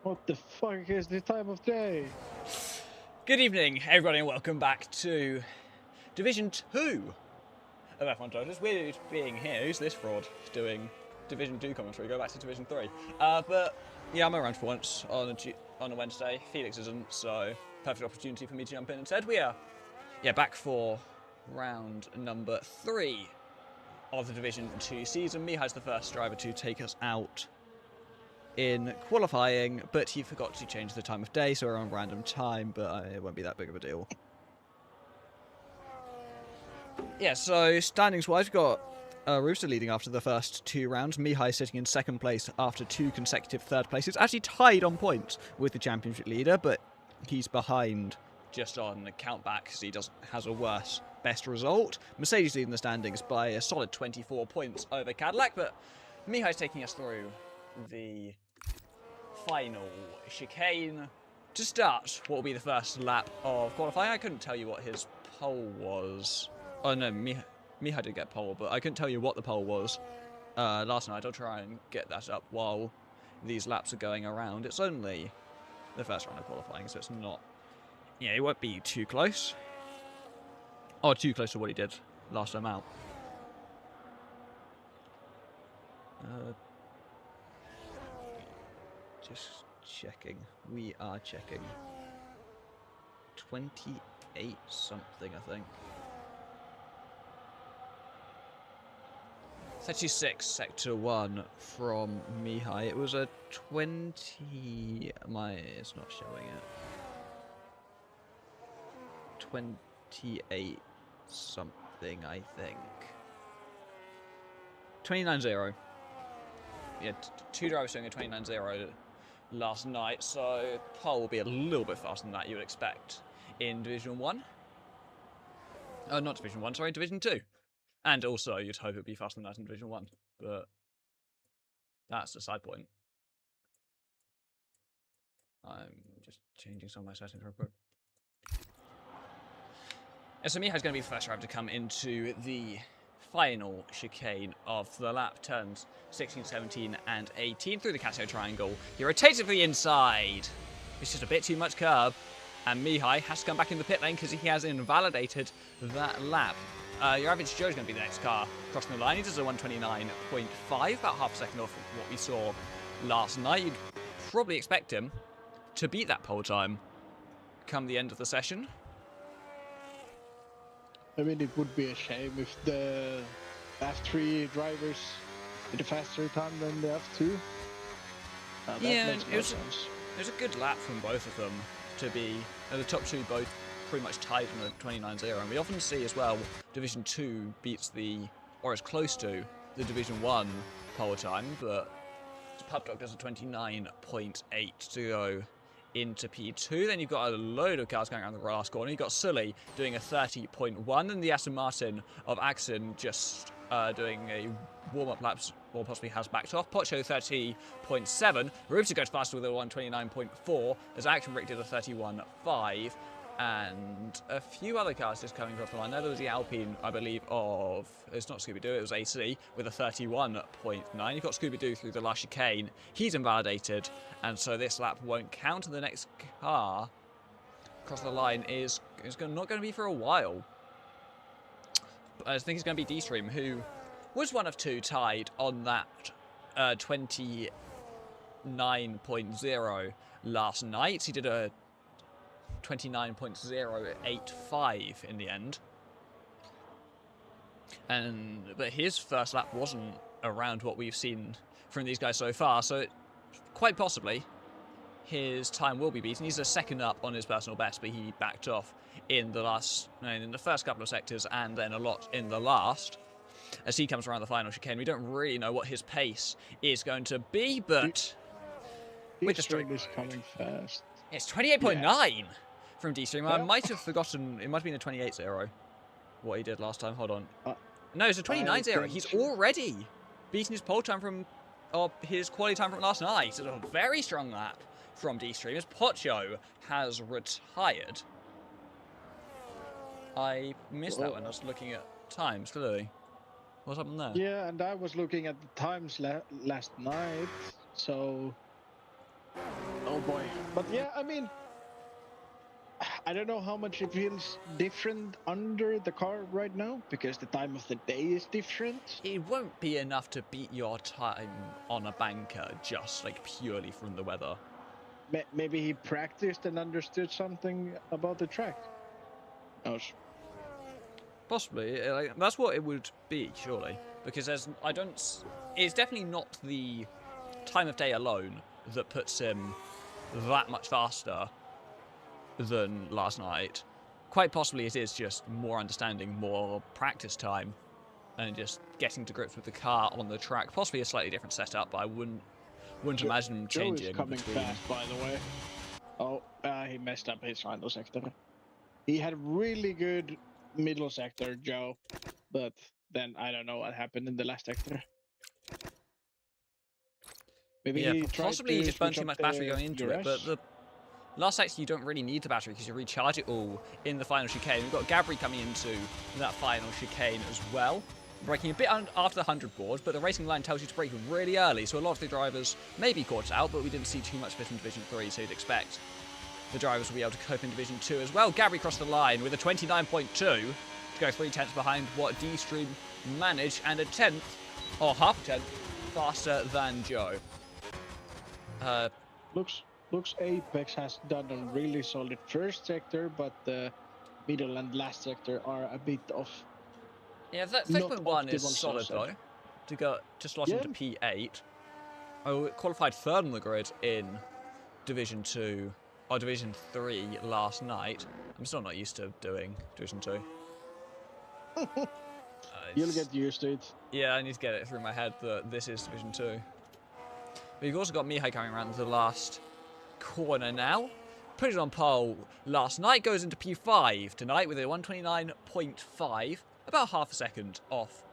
What the fuck is the time of day? Good evening, everybody, and welcome back to Division 2 of F1 Totals. Weird being here. Who's this fraud doing Division 2 commentary? Go back to Division 3. But yeah, I'm around for once on a Wednesday. Felix isn't, so perfect opportunity for me to jump in instead. We are back for round number 3 of the Division 2 season. Mihai's the first driver to take us out in qualifying, but he forgot to change the time of day, so we're on random time, but it won't be that big of a deal. Yeah, so standings-wise, we've got Rooster leading after the first 2 rounds. Mihai sitting in second place after 2 consecutive third places. Actually tied on points with the championship leader, but he's behind just on the countback because he has a worse best result. Mercedes leading the standings by a solid 24 points over Cadillac, but Mihai's taking us through the final chicane. To start, what will be the first lap of qualifying? I couldn't tell you what his pole was. Oh no, Mihai did get pole, but I couldn't tell you what the pole was last night. I'll try and get that up while these laps are going around. It's only the first round of qualifying, so it's not... Yeah, it won't be too close. Or too close to what he did last time out. Just checking. We are checking. 28 something, I think. 36 sector 1 from Mihai. It was a 20... It's not showing it. 28 something, I think. 29.0. Yeah, 2 drivers doing a 29.0 last night, so pole will be a little bit faster than that, you would expect, in Division 1. Oh, not Division 1, sorry, Division 2. And also, you'd hope it would be faster than that in Division 1, but that's a side point. I'm just changing some of my settings real quick. SME is going to be the first driver to come into the final chicane of the lap, turns 16, 17 and 18 through the Casio triangle. He rotates it for the inside. It's just a bit too much curb, and Mihai has to come back in the pit lane because he has invalidated that lap. Your average Joe is going to be the next car crossing the line. He does a 129.5, about half a second off what we saw last night. You'd probably expect him to beat that pole time come the end of the session. I mean, it would be a shame if the F3 drivers did a faster time than the F2. Yeah, it was a good lap from both of them to be the top 2 both pretty much tied on a 29.0, and we often see as well Division 2 beats or is close to the Division 1 pole time, but Pubdog does a 29.8 to go into P2. Then you've got a load of cars going around the last corner. You've got Sully doing a 30.1, and the Aston Martin of Axon just doing a warm-up laps, or possibly has backed off. Pocho 30.7. Rubsa goes faster with a 129.4, as Action Rick did a 31.5. And a few other cars just coming across the line. There was the Alpine, I believe, it's not Scooby-Doo, it was AC, with a 31.9. You've got Scooby-Doo through the last chicane. He's invalidated, and so this lap won't count. And the next car across the line is not going to be for a while. I think it's going to be D-Stream, who was one of 2 tied on that 29.0 last night. He did a 29.085 in the end, but his first lap wasn't around what we've seen from these guys so far, so quite possibly his time will be beaten. He's a second up on his personal best, but he backed off in the first couple of sectors and then a lot in the last. As he comes around the final chicane, we don't really know what his pace is going to be, but with the straight is coming fast. It's 28.9 from D-Stream. I might have forgotten. It might have been a 28.0. What he did last time. Hold on. No, it's a 29.0. He's already beaten his pole time his quality time from last night. It's a very strong lap from D-Stream. As Pocho has retired. I missed that when I was looking at times, clearly. What's happened there? Yeah, and I was looking at the times last night, so... Oh boy. But yeah, I mean, I don't know how much it feels different under the car right now because the time of the day is different. It won't be enough to beat your time on a banker just like purely from the weather. Maybe he practiced and understood something about the track. Oh, possibly. That's what it would be, surely. Because it's definitely not the time of day alone that puts him that much faster than last night. Quite possibly it is just more understanding, more practice time, and just getting to grips with the car on the track. Possibly a slightly different setup, but I wouldn't imagine him changing. Joe is coming fast, by the way. Oh, he messed up his final sector. He had really good middle sector, Joe, but then I don't know what happened in the last sector. Maybe he possibly just burned too much battery going into it, but the last sector you don't really need the battery because you recharge it all in the final chicane. We've got Gabri coming into that final chicane as well, braking a bit after the 100 board, but the racing line tells you to brake really early, so a lot of the drivers may be caught out, but we didn't see too much of it in Division 3, so you'd expect the drivers will be able to cope in Division 2 as well. Gabri crossed the line with a 29.2 to go 3/10 behind what D-Stream managed, and a 10th, or half a 10th, faster than Joe. Looks Apex has done a really solid first sector, but the middle and last sector are a bit off. Yeah, that 3.1 is solid though. To go to slot into P8. I qualified third on the grid in Division 2 or Division 3 last night. I'm still not used to doing Division 2. You'll get used to it. Yeah, I need to get it through my head that this is Division 2. But you've also got Mihai coming around the last corner now. Put it on pole last night, goes into P5 tonight with a 129.5, about half a second off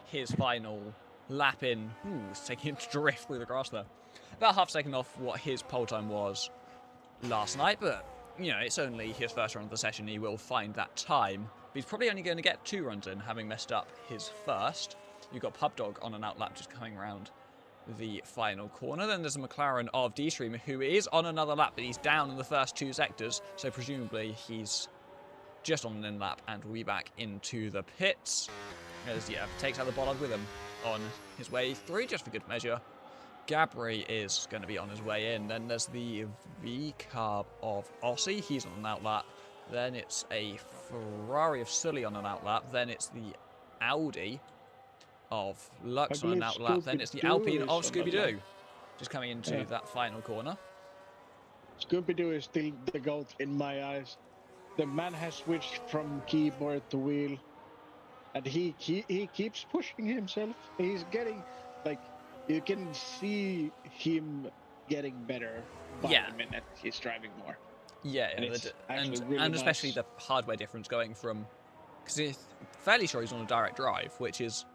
his final lap in. It's taking him to drift through the grass there. About half a second off what his pole time was last night, but you know, it's only his first run of the session. He will find that time, but he's probably only going to get 2 runs in, having messed up his first. You've got Pubdog on an outlap just coming around the final corner. Then there's a McLaren of D-Stream who is on another lap, but he's down in the first 2 sectors, so presumably he's just on an in lap and will be back into the pits. As takes out the bollard with him on his way through, just for good measure. Gabri is going to be on his way in. Then there's the V-Carb of Aussie. He's on an outlap. Then it's a Ferrari of Sully on an outlap. Then it's the Audi of Lux on an outlap. Then it's the Alpine of Scooby-Doo. Just coming into that final corner. Scooby-Doo is still the GOAT in my eyes. The man has switched from keyboard to wheel. And he keeps pushing himself. He's getting, like, you can see him getting better by the minute he's driving more. Yeah, and really especially the hardware difference going from, because I'm fairly sure he's on a direct drive, which is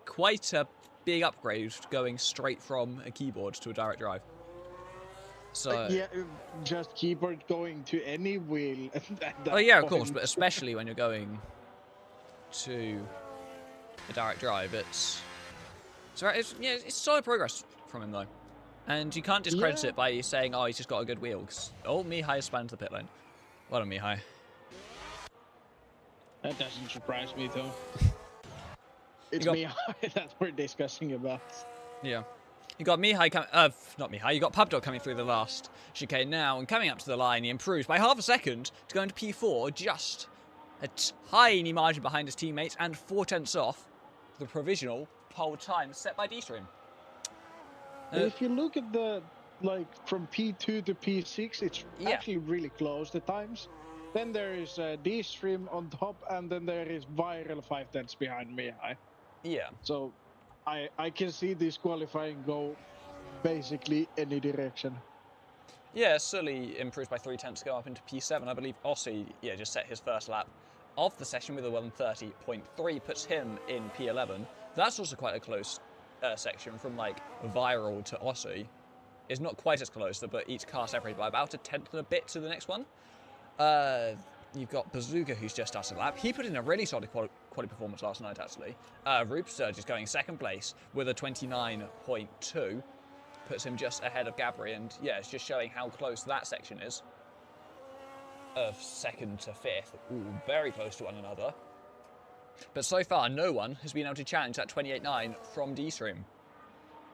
quite a big upgrade going straight from a keyboard to a direct drive. So just keyboard going to any wheel. Of course, but especially when you're going to a direct drive, it's solid progress from him though, and you can't discredit it by saying, "Oh, he's just got a good wheel." Mihai has spanned the pit lane. Well done, Mihai. That doesn't surprise me though. It's Mihai that we're discussing about. Yeah. You got Mihai not Mihai, you got Pubdog coming through the last chicane now, and coming up to the line, he improves by half a second to go into P4, just a tiny margin behind his teammates, and 4/10 off the provisional pole time set by D-Stream. If you look at the, from P2 to P6, it's actually really close, the times. Then there is D-Stream on top, and then there is Viral 5/10 behind Mihai. Yeah. So I can see this qualifying go basically any direction. Yeah, Sully improves by 3/10 to go up into P7. I believe Aussie, just set his first lap of the session with a 130.3, puts him in P11. That's also quite a close section from Viral to Aussie. It's not quite as close, but each car separated by about a 10th and a bit to the next one. You've got Bazooka, who's just started a lap. He put in a really solid quality performance last night, actually. Rupert Sturge is going second place with a 29.2. puts him just ahead of Gabri, and yeah, it's just showing how close that section is. Of 2nd to 5th, all very close to one another. But so far, no one has been able to challenge that 28.9 from D-Stream.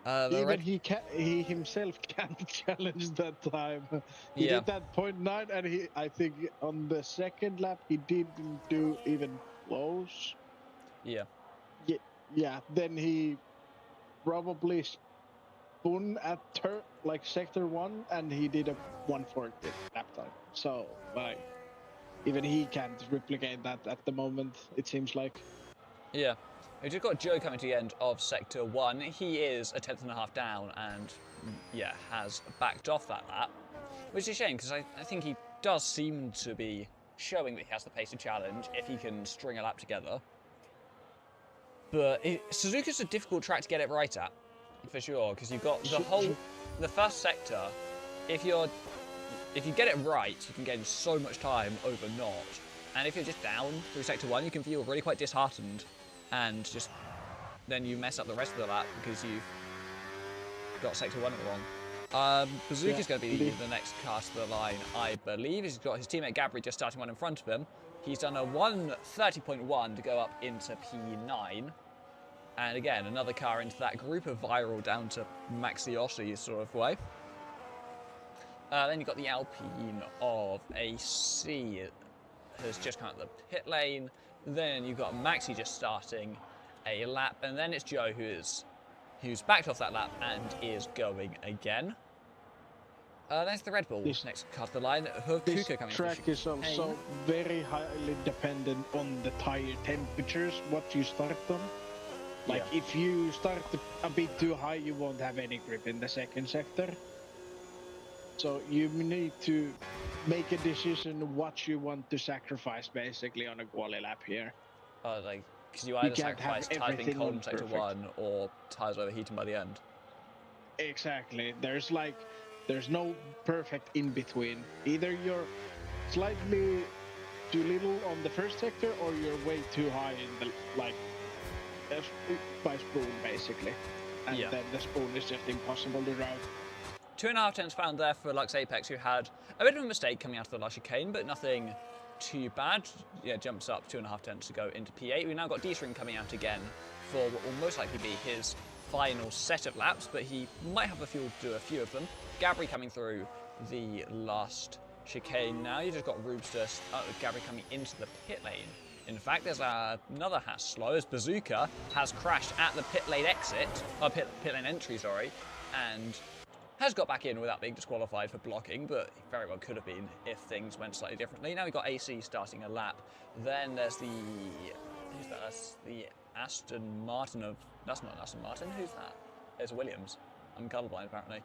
Even he himself can't challenge that time. He did that 0.9, and I think on the 2nd lap he didn't do even close. Yeah. Yeah. Then he probably spun at sector 1, and he did a 140 lap time. So even he can't replicate that at the moment, it seems like. Yeah. We've just got Joe coming to the end of sector 1. He is a 10th.5 down and, yeah, has backed off that lap. Which is a shame, because I think he does seem to be showing that he has the pace to challenge if he can string a lap together. But Suzuka's a difficult track to get it right at, for sure, because you've got the first sector. If you get it right, you can gain so much time over not. And if you're just down through sector 1, you can feel really quite disheartened. And then you mess up the rest of the lap because you've got sector 1 wrong. Bazooka's going to be the next car to the line, I believe. He's got his teammate Gabri just starting one in front of him. He's done a 1:30.1 to go up into P9. And again, another car into that group of viral down to Maxi sort of way. Then you've got the Alpine of AC has just come out of the pit lane. Then you've got Maxi just starting a lap, and then it's Joe who's backed off that lap and is going again. There's the Red Bull next car to the line. This track is also very highly dependent on the tire temperatures, what you start on. Like if you start a bit too high, you won't have any grip in the 2nd sector. So you need to make a decision what you want to sacrifice basically on a quali lap here. Because you either sacrifice typing cold in sector 1 or tires overheating by the end. Exactly. There's no perfect in between. Either you're slightly too little on the first sector, or you're way too high in the by spoon basically. And then the spoon is just impossible to route. 2.5 tenths found there for Lux Apex, who had a bit of a mistake coming out of the last chicane, but nothing too bad. Yeah, jumps up 2.5 tenths to go into P8. We've now got D-String coming out again for what will most likely be his final set of laps, but he might have the fuel to do a few of them. Gabri coming through the last chicane now. You just got Rubster, Gabri coming into the pit lane. In fact, there's another slow as Bazooka has crashed at the pit lane exit, pit lane entry, sorry, and has got back in without being disqualified for blocking, but he very well could have been if things went slightly differently. Now we've got AC starting a lap. Then there's who's that? That's the Aston Martin of, that's not Aston Martin, who's that? It's Williams. I'm colourblind apparently.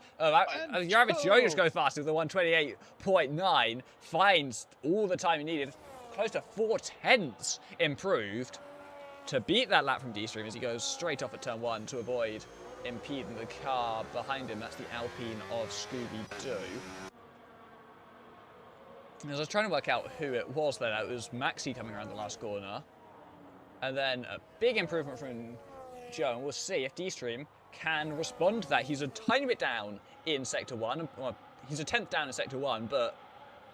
Your average Joe just goes fast with the 1:28.9, finds all the time he needed, close to 4 tenths improved to beat that lap from D-Stream as he goes straight off at turn 1 to avoid impeding the car behind him. That's the Alpine of Scooby-Doo. As I was trying to work out who it was then, it was Maxi coming around the last corner. And then a big improvement from Joe, and we'll see if D-Stream can respond to that. He's a tiny bit down in Sector 1. Well, he's a 10th down in Sector 1, but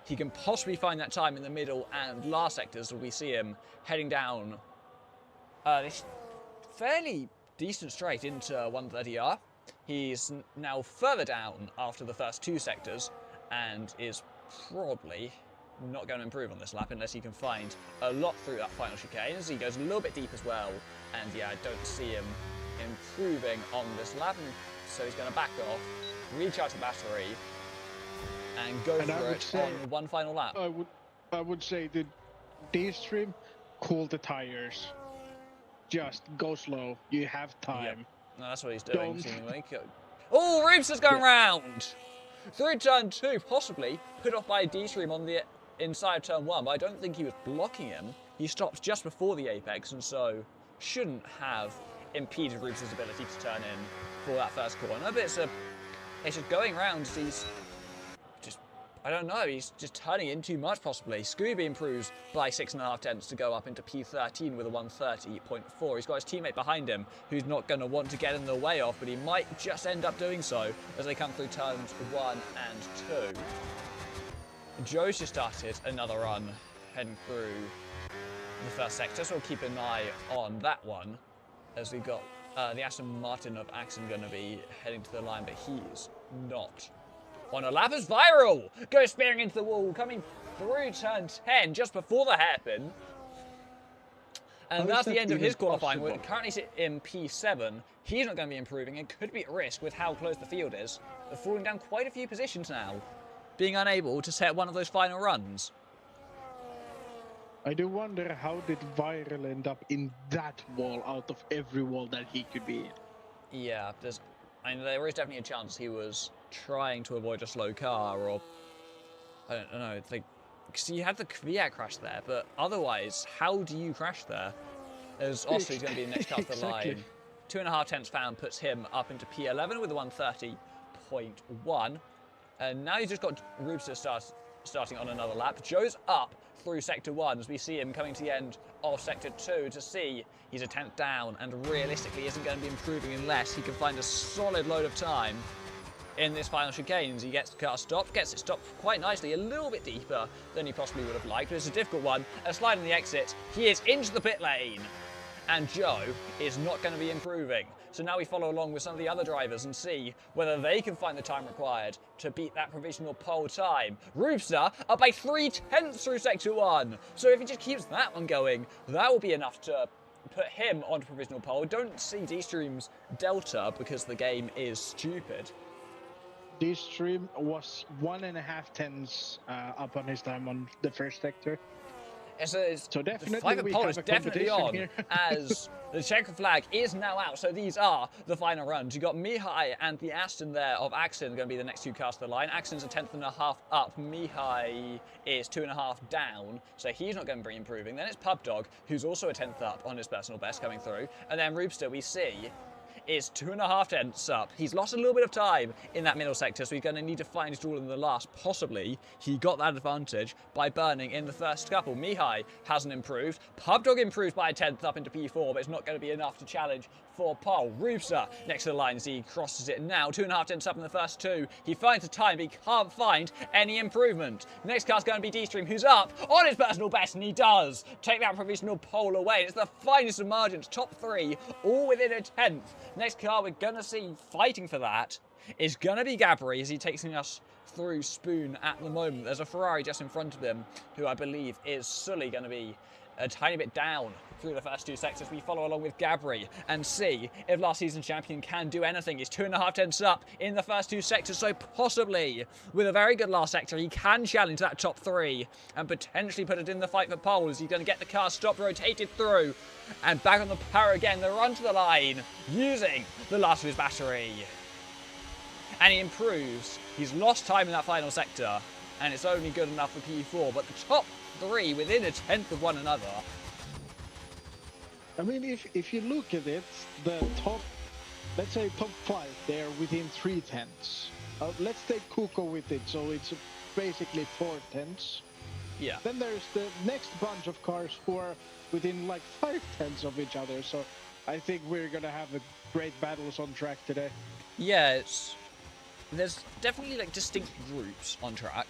he can possibly find that time in the middle and last sectors where we see him heading down this fairly decent straight into 130R. He's now further down after the first 2 sectors and is probably not going to improve on this lap unless he can find a lot through that final chicane, as he goes a little bit deep as well. And yeah, I don't see him improving on this lap, and so he's going to back off, recharge the battery, and go for it on one final lap. I would say that D-Stream, cool the tires. Just go slow. You have time. Yep. No, that's what he's doing, seemingly. Oh, Rubes is going round! Through turn 2, possibly put off by D-Stream on the inside of turn 1, but I don't think he was blocking him. He stopped just before the apex, and so shouldn't have impeded Rubes' ability to turn in for that first corner. But it's just going round. He's just I don't know, he's just turning in too much possibly. Scooby improves by 6.5 tenths to go up into P13 with a 130.4. He's got his teammate behind him who's not going to want to get in the way of, but he might just end up doing so as they come through turns 1 and 2. Joe's just started another run heading through the first sector, so we'll keep an eye on that one as we got the Aston Martin of Axon going to be heading to the line, but he's not on a lap as Viral goes spearing into the wall, coming through turn 10 just before the hairpin. And that's the end of his qualifying. We're currently in P7. He's not going to be improving and could be at risk with how close the field is. They're falling down quite a few positions now, being unable to set one of those final runs. I do wonder how did Viral end up in that wall out of every wall that he could be in. Yeah, there is definitely a chance he was trying to avoid a slow car, or I don't know. Because you had the Kvyat crash there, but otherwise, how do you crash there? As Osley's going to be the next car off the line. 2.5 tenths found puts him up into P11 with a 130.1, and now he's just got Rubster starting on another lap. Joe's up through Sector 1 as we see him coming to the end of Sector 2 to see he's a 10th down and realistically isn't going to be improving unless he can find a solid load of time in this final chicane. He gets the car stopped, gets it stopped quite nicely, a little bit deeper than he possibly would have liked, but it's a difficult one. A slide in the exit, he is into the pit lane, and Joe is not going to be improving. So now we follow along with some of the other drivers and see whether they can find the time required to beat that provisional pole time. Rubster up by 3 tenths through Sector 1. So if he just keeps that one going, that will be enough to put him onto provisional pole. Don't see D-Stream's Delta because the game is stupid. D-Stream was 1.5 tenths up on his time on the first sector. So definitely the fight for pole is definitely on here. As the checker flag is now out. So these are the final runs. You've got Mihai and the Aston there of Axon going to be the next two cars to the line. Axon's a 10.5 up. Mihai is 2.5 down. So he's not going to be improving. Then it's Pubdog, who's also a 10th up on his personal best coming through. And then Rubster, we see, is 2.5 tenths up. He's lost a little bit of time in that middle sector, so he's going to need to find his stall in the last. Possibly, he got that advantage by burning in the first couple. Mihai hasn't improved. Pubdog improved by a 10th up into P4, but it's not going to be enough to challenge for pole. Rubster next to the line as he crosses it now. 2.5 tenths up in the first two. He finds the time, but he can't find any improvement. Next car's going to be D-Stream, who's up on his personal best, and he does take that provisional pole away. It's the finest of margins, top three, all within a 10th. Next car we're going to see fighting for that is going to be Gabri as he takes us through Spoon at the moment. There's a Ferrari just in front of him who I believe is Sully going to be a tiny bit down through the first two sectors. We follow along with Gabri and see if last season's champion can do anything. He's 2.5 tenths up in the first two sectors, so possibly with a very good last sector he can challenge that top three and potentially put it in the fight for pole. He's going to get the car stopped, rotated through, and back on the power again. The run to the line using the last of his battery, and he improves. He's lost time in that final sector and it's only good enough for P4, but the top three within a 10th of one another. I mean, if you look at it, the top, let's say top 5, they're within 3 tenths. Let's take Kuko with it, so it's basically 4 tenths. Yeah. Then there's the next bunch of cars who are within like 5 tenths of each other, so I think we're gonna have a great battles on track today. Yeah, there's definitely like distinct groups on track,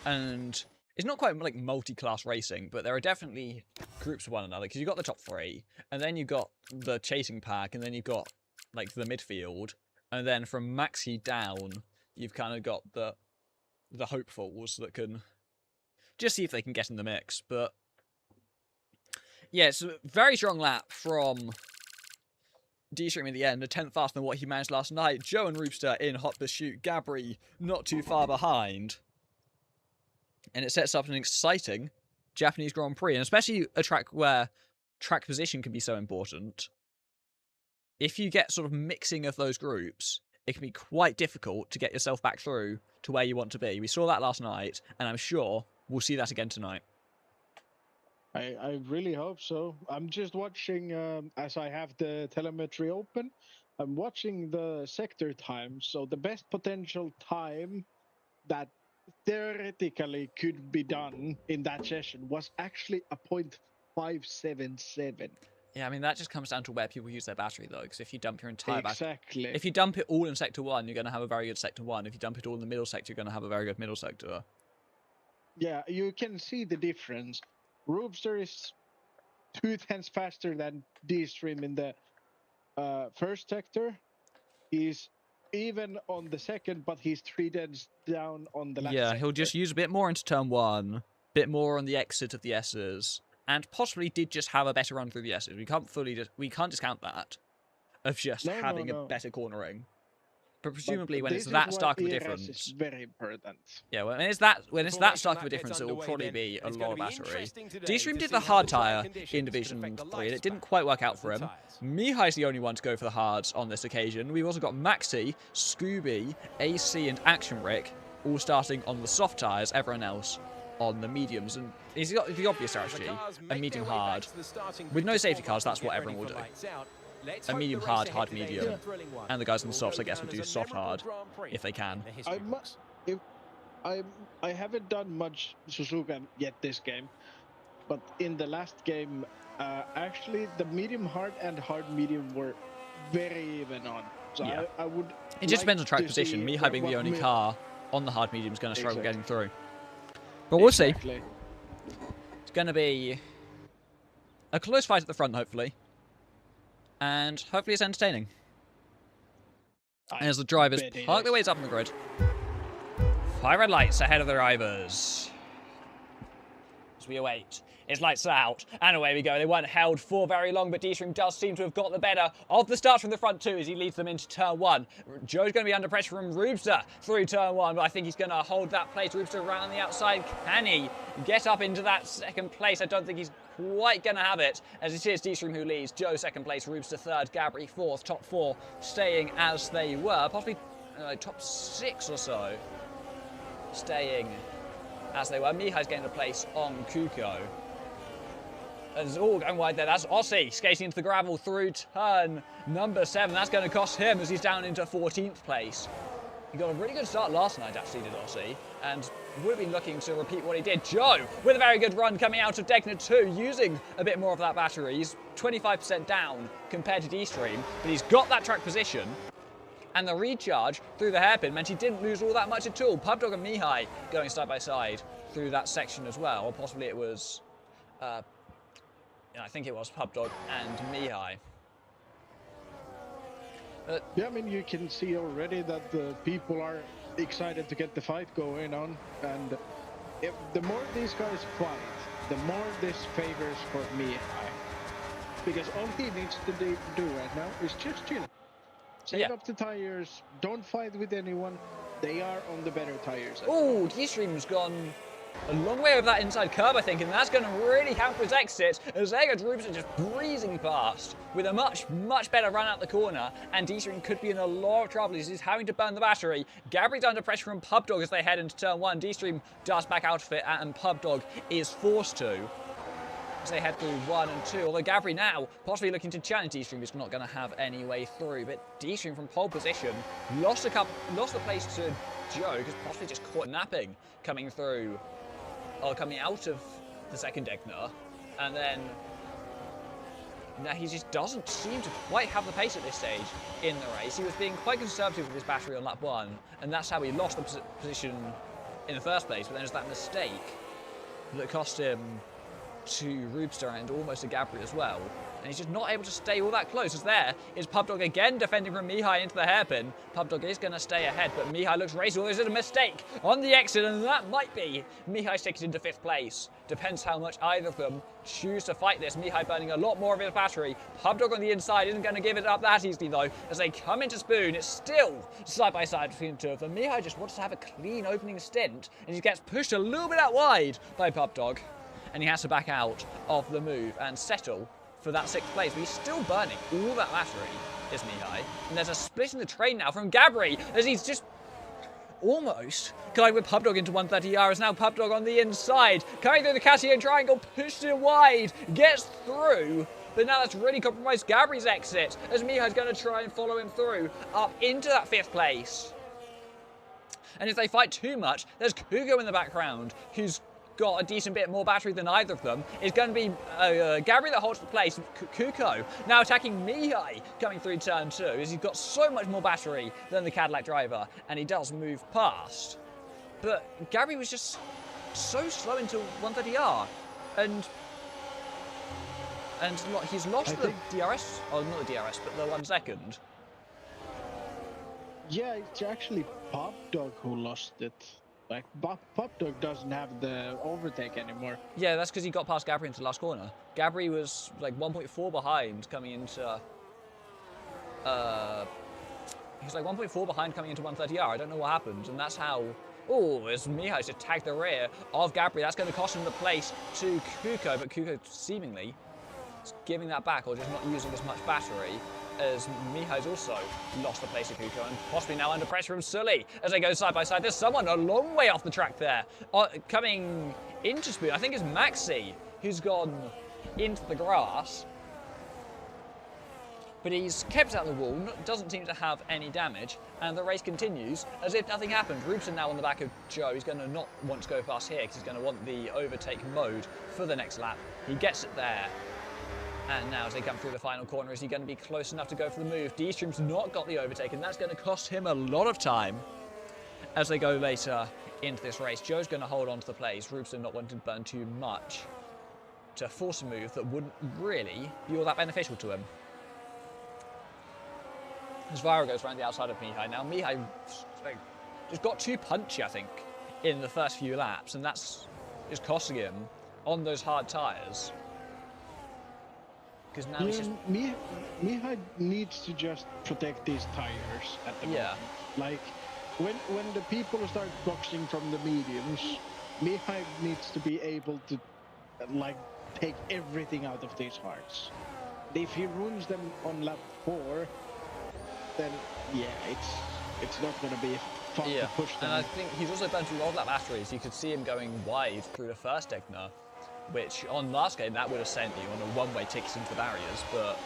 and it's not quite like multi-class racing, but there are definitely groups of one another, because you've got the top three, and then you've got the chasing pack, and then you've got like the midfield, and then from Maxi down, you've kind of got the hopefuls that can just see if they can get in the mix. But yeah, it's a very strong lap from D-Stream in the end, a 10th faster than what he managed last night. Joe and Rubster in hot pursuit, Gabri not too far behind. And it sets up an exciting Japanese Grand Prix, and especially a track where track position can be so important. If you get sort of mixing of those groups, it can be quite difficult to get yourself back through to where you want to be. We saw that last night, and I'm sure we'll see that again tonight. I really hope so. I'm just watching, as I have the telemetry open, I'm watching the sector time. So the best potential time that theoretically could be done in that session was actually a 0.577. Yeah, I mean, that just comes down to where people use their battery, though, because if you dump your entire Exactly. If you dump it all in Sector 1, you're going to have a very good Sector 1. If you dump it all in the middle sector, you're going to have a very good middle sector. Yeah, you can see the difference. Roobster is 2/10 faster than D-Stream in the first sector. He's even on the second, but he's 3/10 down on the last sector. He'll just use a bit more into turn 1, a bit more on the exit of the S's, and possibly did just have a better run through the S's. We can't discount that of just having a better cornering. But presumably, when it's that stark of a difference, is very important. Yeah, when it's that stark of a difference, it will probably be a lot of battery. D-Stream did the hard tyre in Division 3, and it didn't quite work out for him. Mihai's the only one to go for the hards on this occasion. We've also got Maxi, Scooby, AC, and Action Rick all starting on the soft tyres. Everyone else on the mediums, and he's got the obvious strategy: a medium hard with no safety cars. That's what everyone will do. A medium hard, hard medium, and the guys on the softs, I guess, will do soft hard if they can. I haven't done much Suzuka yet this game, but in the last game, actually the medium hard and hard medium were very even on. So yeah. I would. It just depends on track position. Mihai being the only car on the hard medium is going to struggle getting through. But we'll see. It's going to be a close fight at the front, hopefully. And hopefully it's entertaining. As the drivers park their ways up on the grid. 5 red lights ahead of the drivers. As we await. It's lights out, and away we go. They weren't held for very long, but D-Stream does seem to have got the better of the start from the front too as he leads them into turn 1. Joe's going to be under pressure from Roobster through turn 1, but I think he's going to hold that place. Roobster around the outside. Can he get up into that second place? I don't think he's quite going to have it, as it is D-Stream who leads. Joe second place, Roobster third, Gabri fourth, top 4 staying as they were. Possibly top 6 or so staying as they were. Mihai's getting a place on Kuko. It's all going wide there. That's Aussie skating into the gravel through turn number 7. That's going to cost him as he's down into 14th place. He got a really good start last night, actually, did Aussie, and would have been looking to repeat what he did. Joe, with a very good run coming out of Degner 2, using a bit more of that battery. He's 25% down compared to D-Stream, but he's got that track position. And the recharge through the hairpin meant he didn't lose all that much at all. Pubdog and Mihai going side by side through that section as well, or possibly it was... I think it was Pubdog and Mihai. Yeah, I mean, you can see already that the people are excited to get the fight going on, and the more these guys fight, the more this favors for Mihai. Because all he needs to do right now is just chill. Save up the tires, don't fight with anyone. They are on the better tires. Oh, D-Stream's gone a long way over that inside curb, I think, and that's going to really hamper his exit as Ega Roobster just breezing past with a much, much better run out the corner, and D-Stream could be in a lot of trouble as he's having to burn the battery. Gabri's under pressure from Pubdog as they head into turn 1. D-Stream does back out of it, and Pubdog is forced to as they head through 1 and 2, although Gabri now possibly looking to challenge D-Stream is not going to have any way through, but D-Stream from pole position lost the place to Joe, who's possibly just caught napping coming through, or coming out of the second Degner, and then now he just doesn't seem to quite have the pace at this stage in the race. He was being quite conservative with his battery on lap 1, and that's how he lost the position in the first place, but then there's that mistake that cost him to Roobster and almost to Gabri as well. And he's just not able to stay all that close, as there is Pubdog again defending from Mihai into the hairpin. Pubdog is going to stay ahead, but Mihai looks racing. There's a mistake on the exit, and that might be Mihai sticks into 5th place. Depends how much either of them choose to fight this. Mihai burning a lot more of his battery. Pubdog on the inside isn't going to give it up that easily, though. As they come into Spoon, it's still side by side between the two of them. Mihai just wants to have a clean opening stint, and he gets pushed a little bit out wide by Pubdog, and he has to back out of the move and settle for that 6th place, but he's still burning all that battery, is Mihai. And there's a split in the train now from Gabri, as he's just almost collided with Pubdog into 130R, as now Pubdog on the inside, coming through the Casio triangle, pushed it wide, gets through, but now that's really compromised Gabri's exit, as Mihai's going to try and follow him through, up into that 5th place. And if they fight too much, there's Kuko in the background, who's got a decent bit more battery than either of them. It's going to be Gabri that holds the place. Kuko now attacking Mihai coming through turn 2, as he's got so much more battery than the Cadillac driver, and he does move past. But Gabri was just so slow into 130R, and he's lost the DRS, oh not the DRS, but the 1 second. Yeah, it's actually Pop Dog who lost it. Like, Pop Dog doesn't have the overtake anymore. Yeah, that's because he got past Gabri into the last corner. Gabri was like 1.4 behind coming into... he was like 1.4 behind coming into 130R. I don't know what happened, and that's how... Oh, as Mihai just tagged the rear of Gabri. That's going to cost him the place to Kuko, but Kuko seemingly is giving that back or just not using as much battery, as Mihai's also lost the place of Kuko and possibly now under pressure from Sully as they go side by side. There's someone a long way off the track there. Coming into Spoon, I think it's Maxi, who's gone into the grass. But he's kept out the wall, doesn't seem to have any damage, and the race continues as if nothing happened. Roopson now on the back of Joe. He's going to not want to go past here because he's going to want the overtake mode for the next lap. He gets it there. And now as they come through the final corner, is he going to be close enough to go for the move? D-Stream's not got the overtake, and that's going to cost him a lot of time as they go later into this race. Joe's going to hold on to the place. Roopson not wanting to burn too much to force a move that wouldn't really be all that beneficial to him. As Vira goes around the outside of Mihai now. Mihai just got too punchy, I think, in the first few laps, and that's just costing him on those hard tyres. Because now he's just... Mihai needs to just protect these tires at the moment. Like, when the people start boxing from the mediums, Mihai needs to be able to, like, take everything out of these hards. If he ruins them on lap 4, then yeah, it's not going to be fun to push them. And I think he's also burnt through all that batteries. You could see him going wide through the first Egner, which on last game that would have sent you on a one-way ticket into the barriers, but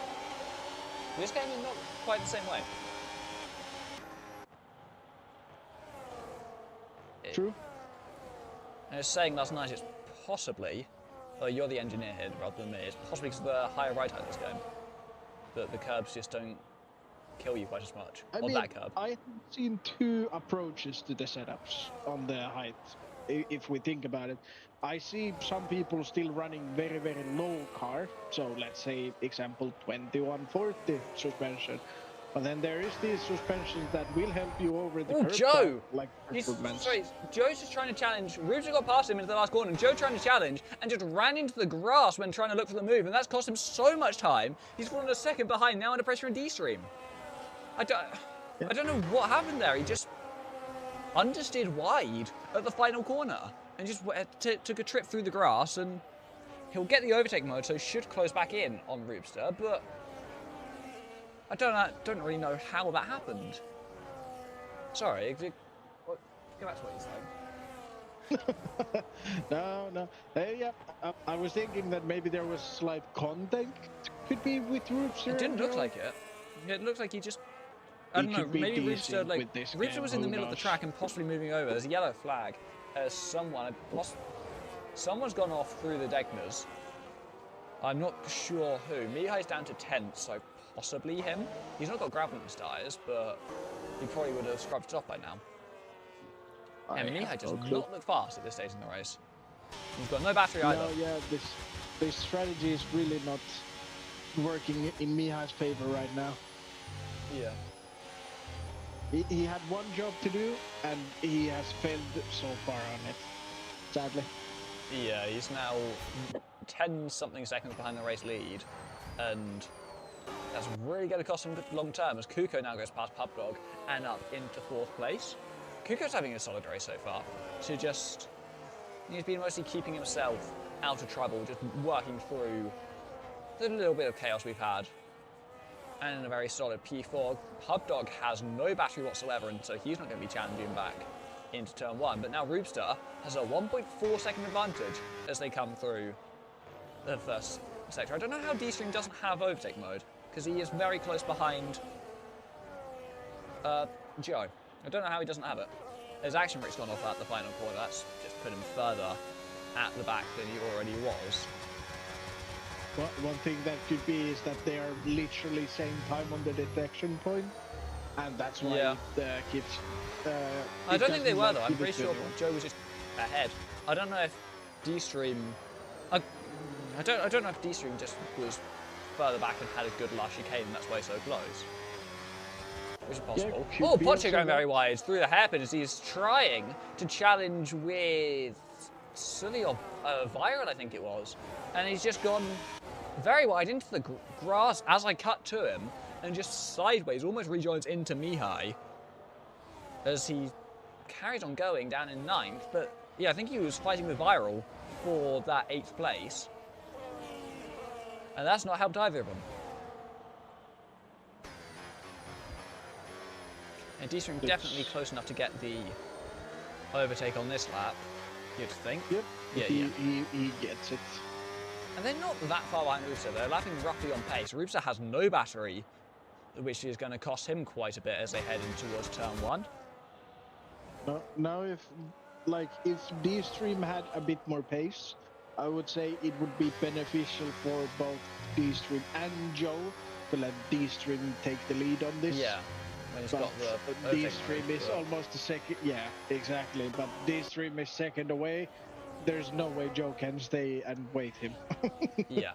this game is not quite the same way. True. I was saying last night it's possibly, you're the engineer here rather than me, it's possibly because of the higher right height this game, that the curbs just don't kill you quite as much on that curb. I have seen 2 approaches to the setups on the height. If we think about it, I see some people still running very, very low car. So let's say, example, 2140 suspension. But then there is these suspensions that will help you over the curb. Joe! Like sorry, Joe's just trying to challenge. Roopson got past him into the last corner, and Joe trying to challenge and just ran into the grass when trying to look for the move, and that's cost him so much time. He's fallen a second behind now under pressure in D-Stream. I don't know what happened there. He just understeered wide at the final corner and just took a trip through the grass, and he'll get the overtake mode, so should close back in on Roopster, but I don't really know how that happened. Sorry, go back to what you're saying. No. Yeah, I was thinking that maybe there was slight contact. Could be with Roopster. It didn't look like it. It looked like he just... I don't know, maybe Roopster, Roopster was in the middle of the track and possibly moving over. There's a yellow flag. Someone's gone off through the Degners. I'm not sure who. Mihai's down to 10th, so possibly him. He's not got gravel in his tyres, but he probably would have scrubbed it off by now. And Mihai does not look fast at this stage in the race. He's got no battery either. No, yeah, this strategy is really not working in Mihai's favor right now. Yeah. He had one job to do, and he has failed so far on it, sadly. Yeah, he's now 10-something seconds behind the race lead, and that's really going to cost him long term, as Kuko now goes past Pub Dog and up into 4th place. Kuko's having a solid race so far. He's been mostly keeping himself out of trouble, just working through the little bit of chaos we've had. And in a very solid P4, Pub Dog has no battery whatsoever, and so he's not going to be challenging back into turn 1. But now Roopster has a 1.4 second advantage as they come through the first sector. I don't know how D-Stream doesn't have overtake mode, because he is very close behind Joe. I don't know how he doesn't have it. As Action Rick's gone off at the final corner, that's just put him further at the back than he already was. One thing that could be is that they are literally same time on the detection point, and that's why it keeps. I don't think they were though. I'm pretty sure Joe was just ahead. I don't know if D-Stream. I don't know if D-Stream just was further back and had a good last chicane, and that's why he's so close. Which is possible. Yeah, Oh, Pocho going very wide through the hairpin as he's trying to challenge with Sully or Viral, I think it was, and he's just gone very wide into the grass as I cut to him, and just sideways almost rejoins into Mihai as he carries on going down in 9th. But yeah, I think he was fighting with Viral for that 8th place, and that's not helped either of them. And D-Stream definitely close enough to get the overtake on this lap, you'd think. Yep. Yeah, he gets it. And they're not that far behind Rubster. They're lapping roughly on pace. Rubster has no battery, which is going to cost him quite a bit as they head in towards turn 1. Now, if D-Stream had a bit more pace, I would say it would be beneficial for both D-Stream and Joe to let D-Stream take the lead on this. Yeah. When he's got the D-Stream is almost a second. Yeah, exactly. But D-Stream is second away. There's no way Joe can stay and wait him. Yeah.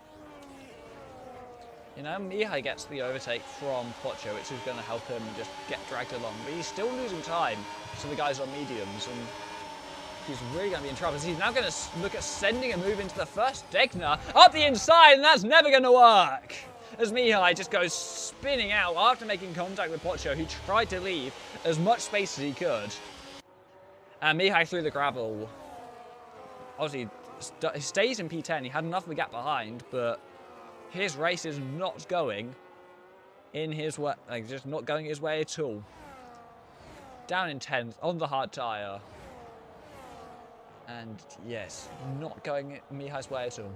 You know, Mihai gets the overtake from Pocho, which is going to help him just get dragged along. But he's still losing time to the guys on mediums, and he's really going to be in trouble. He's now going to look at sending a move into the first Degner up the inside, and that's never going to work. As Mihai just goes spinning out after making contact with Pocho, who tried to leave as much space as he could. And Mihai through the gravel. Obviously, he stays in P10. He had enough of a gap behind, but his race is not going in his way, just not going his way at all. Down in 10th on the hard tyre. And yes, not going Mihai's way at all.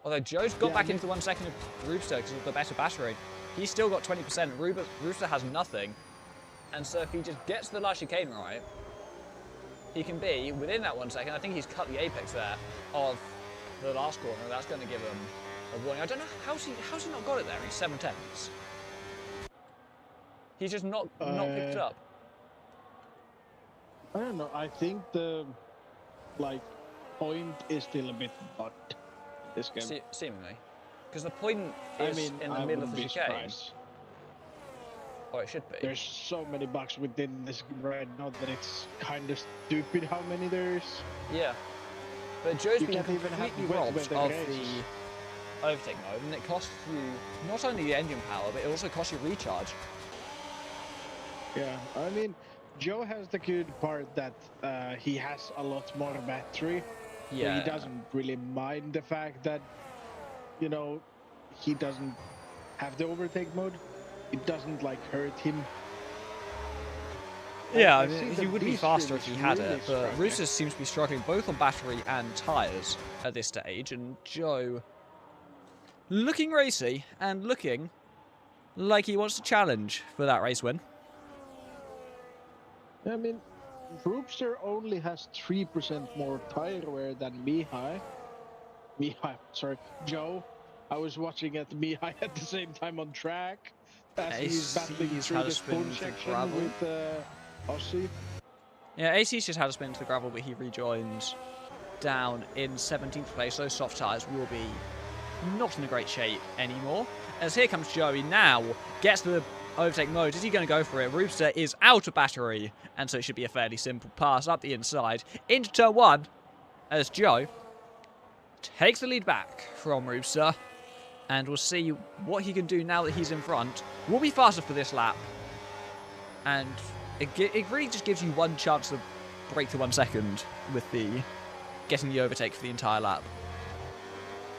Although Joe's got back into the 1 second of Rubster because of the better battery. He's still got 20%. Rubster has nothing. And so if he just gets the last chicane right, he can be within that 1 second. I think he's cut the apex there of the last corner. That's going to give him a warning. I don't know how's he not got it there. He's 7/10. He's just not picked it up. I don't know. I think the point is still a bit bugged. This game. Seemingly. Because the point is in the middle of the chicane. Or it should be. There's so many bugs within this right now that it's kind of stupid how many there is. Yeah. But Joe's been completely robbed of the overtake mode, and it costs you not only the engine power, but it also costs you recharge. Yeah, I mean, Joe has the good part that he has a lot more battery. Yeah. So he doesn't really mind the fact that, you know, he doesn't have the overtake mode. It doesn't hurt him. Yeah, I mean, he would be faster if he had it, but Rubster seems to be struggling both on battery and tyres at this stage, and Joe looking racy and looking like he wants to challenge for that race win. I mean, Rubster only has 3% more tire wear than Joe. I was watching at Mihai at the same time on track as he's battling through the spoon section with Aussie. Yeah, AC's just had a spin into the gravel, but he rejoins down in 17th place. Those soft tyres will be not in a great shape anymore. As here comes Joey now, gets the overtake mode. Is he going to go for it? Rubster is out of battery, and so it should be a fairly simple pass up the inside into turn 1 as Joe takes the lead back from Rubster, and we'll see what he can do now that he's in front. Will be faster for this lap, and it really just gives you one chance to break the 1 second with the getting the overtake for the entire lap.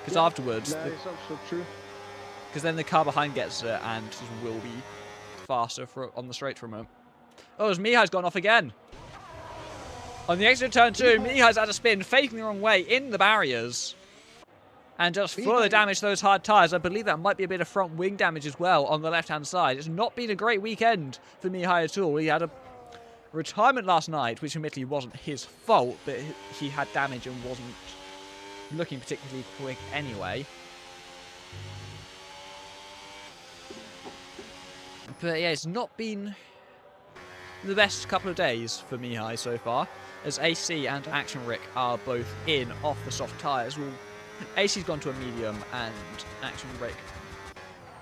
Because afterwards, that is also true. Because then the car behind gets it and will be faster on the straight from him. Oh, as Mihai's gone off again. On the exit of turn 2, Mihai's had a spin, faking the wrong way in the barriers. And just further damage those hard tyres. I believe that might be a bit of front wing damage as well on the left-hand side. It's not been a great weekend for Mihai at all. He had a retirement last night, which admittedly wasn't his fault, but he had damage and wasn't looking particularly quick anyway. But yeah, it's not been the best couple of days for Mihai so far, as AC and Action Rick are both in off the soft tyres. Well, AC's gone to a medium, and Action Rick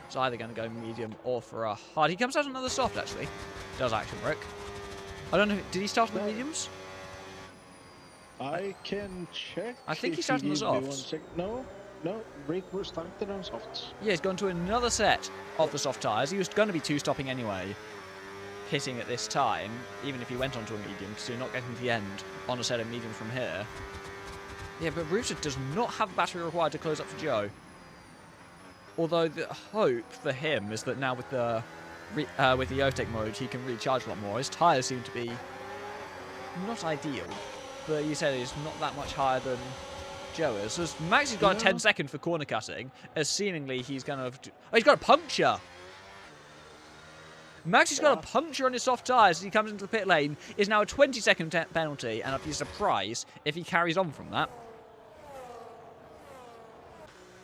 is either going to go medium or for a hard. He comes out another soft, actually. Does Action Rick. I don't know, did he start on the mediums? I can check. I think he started on the softs. No, Rick was started on softs. Yeah, he's gone to another set of the soft tyres. He was going to be two-stopping anyway, hitting at this time, even if he went onto a medium, because you're not getting to the end on a set of mediums from here. Yeah, but Rooster does not have the battery required to close up for Joe. Although the hope for him is that now with the overtake mode, he can recharge a lot more. His tyres seem to be not ideal, but you said he's not that much higher than Joe is. So Maxi's got a 10-second for corner cutting, as seemingly he's going to... Oh, he's got a puncture! Maxi's got a puncture on his soft tyres as he comes into the pit lane. Is now a 20-second penalty, and I'd be surprised if he carries on from that.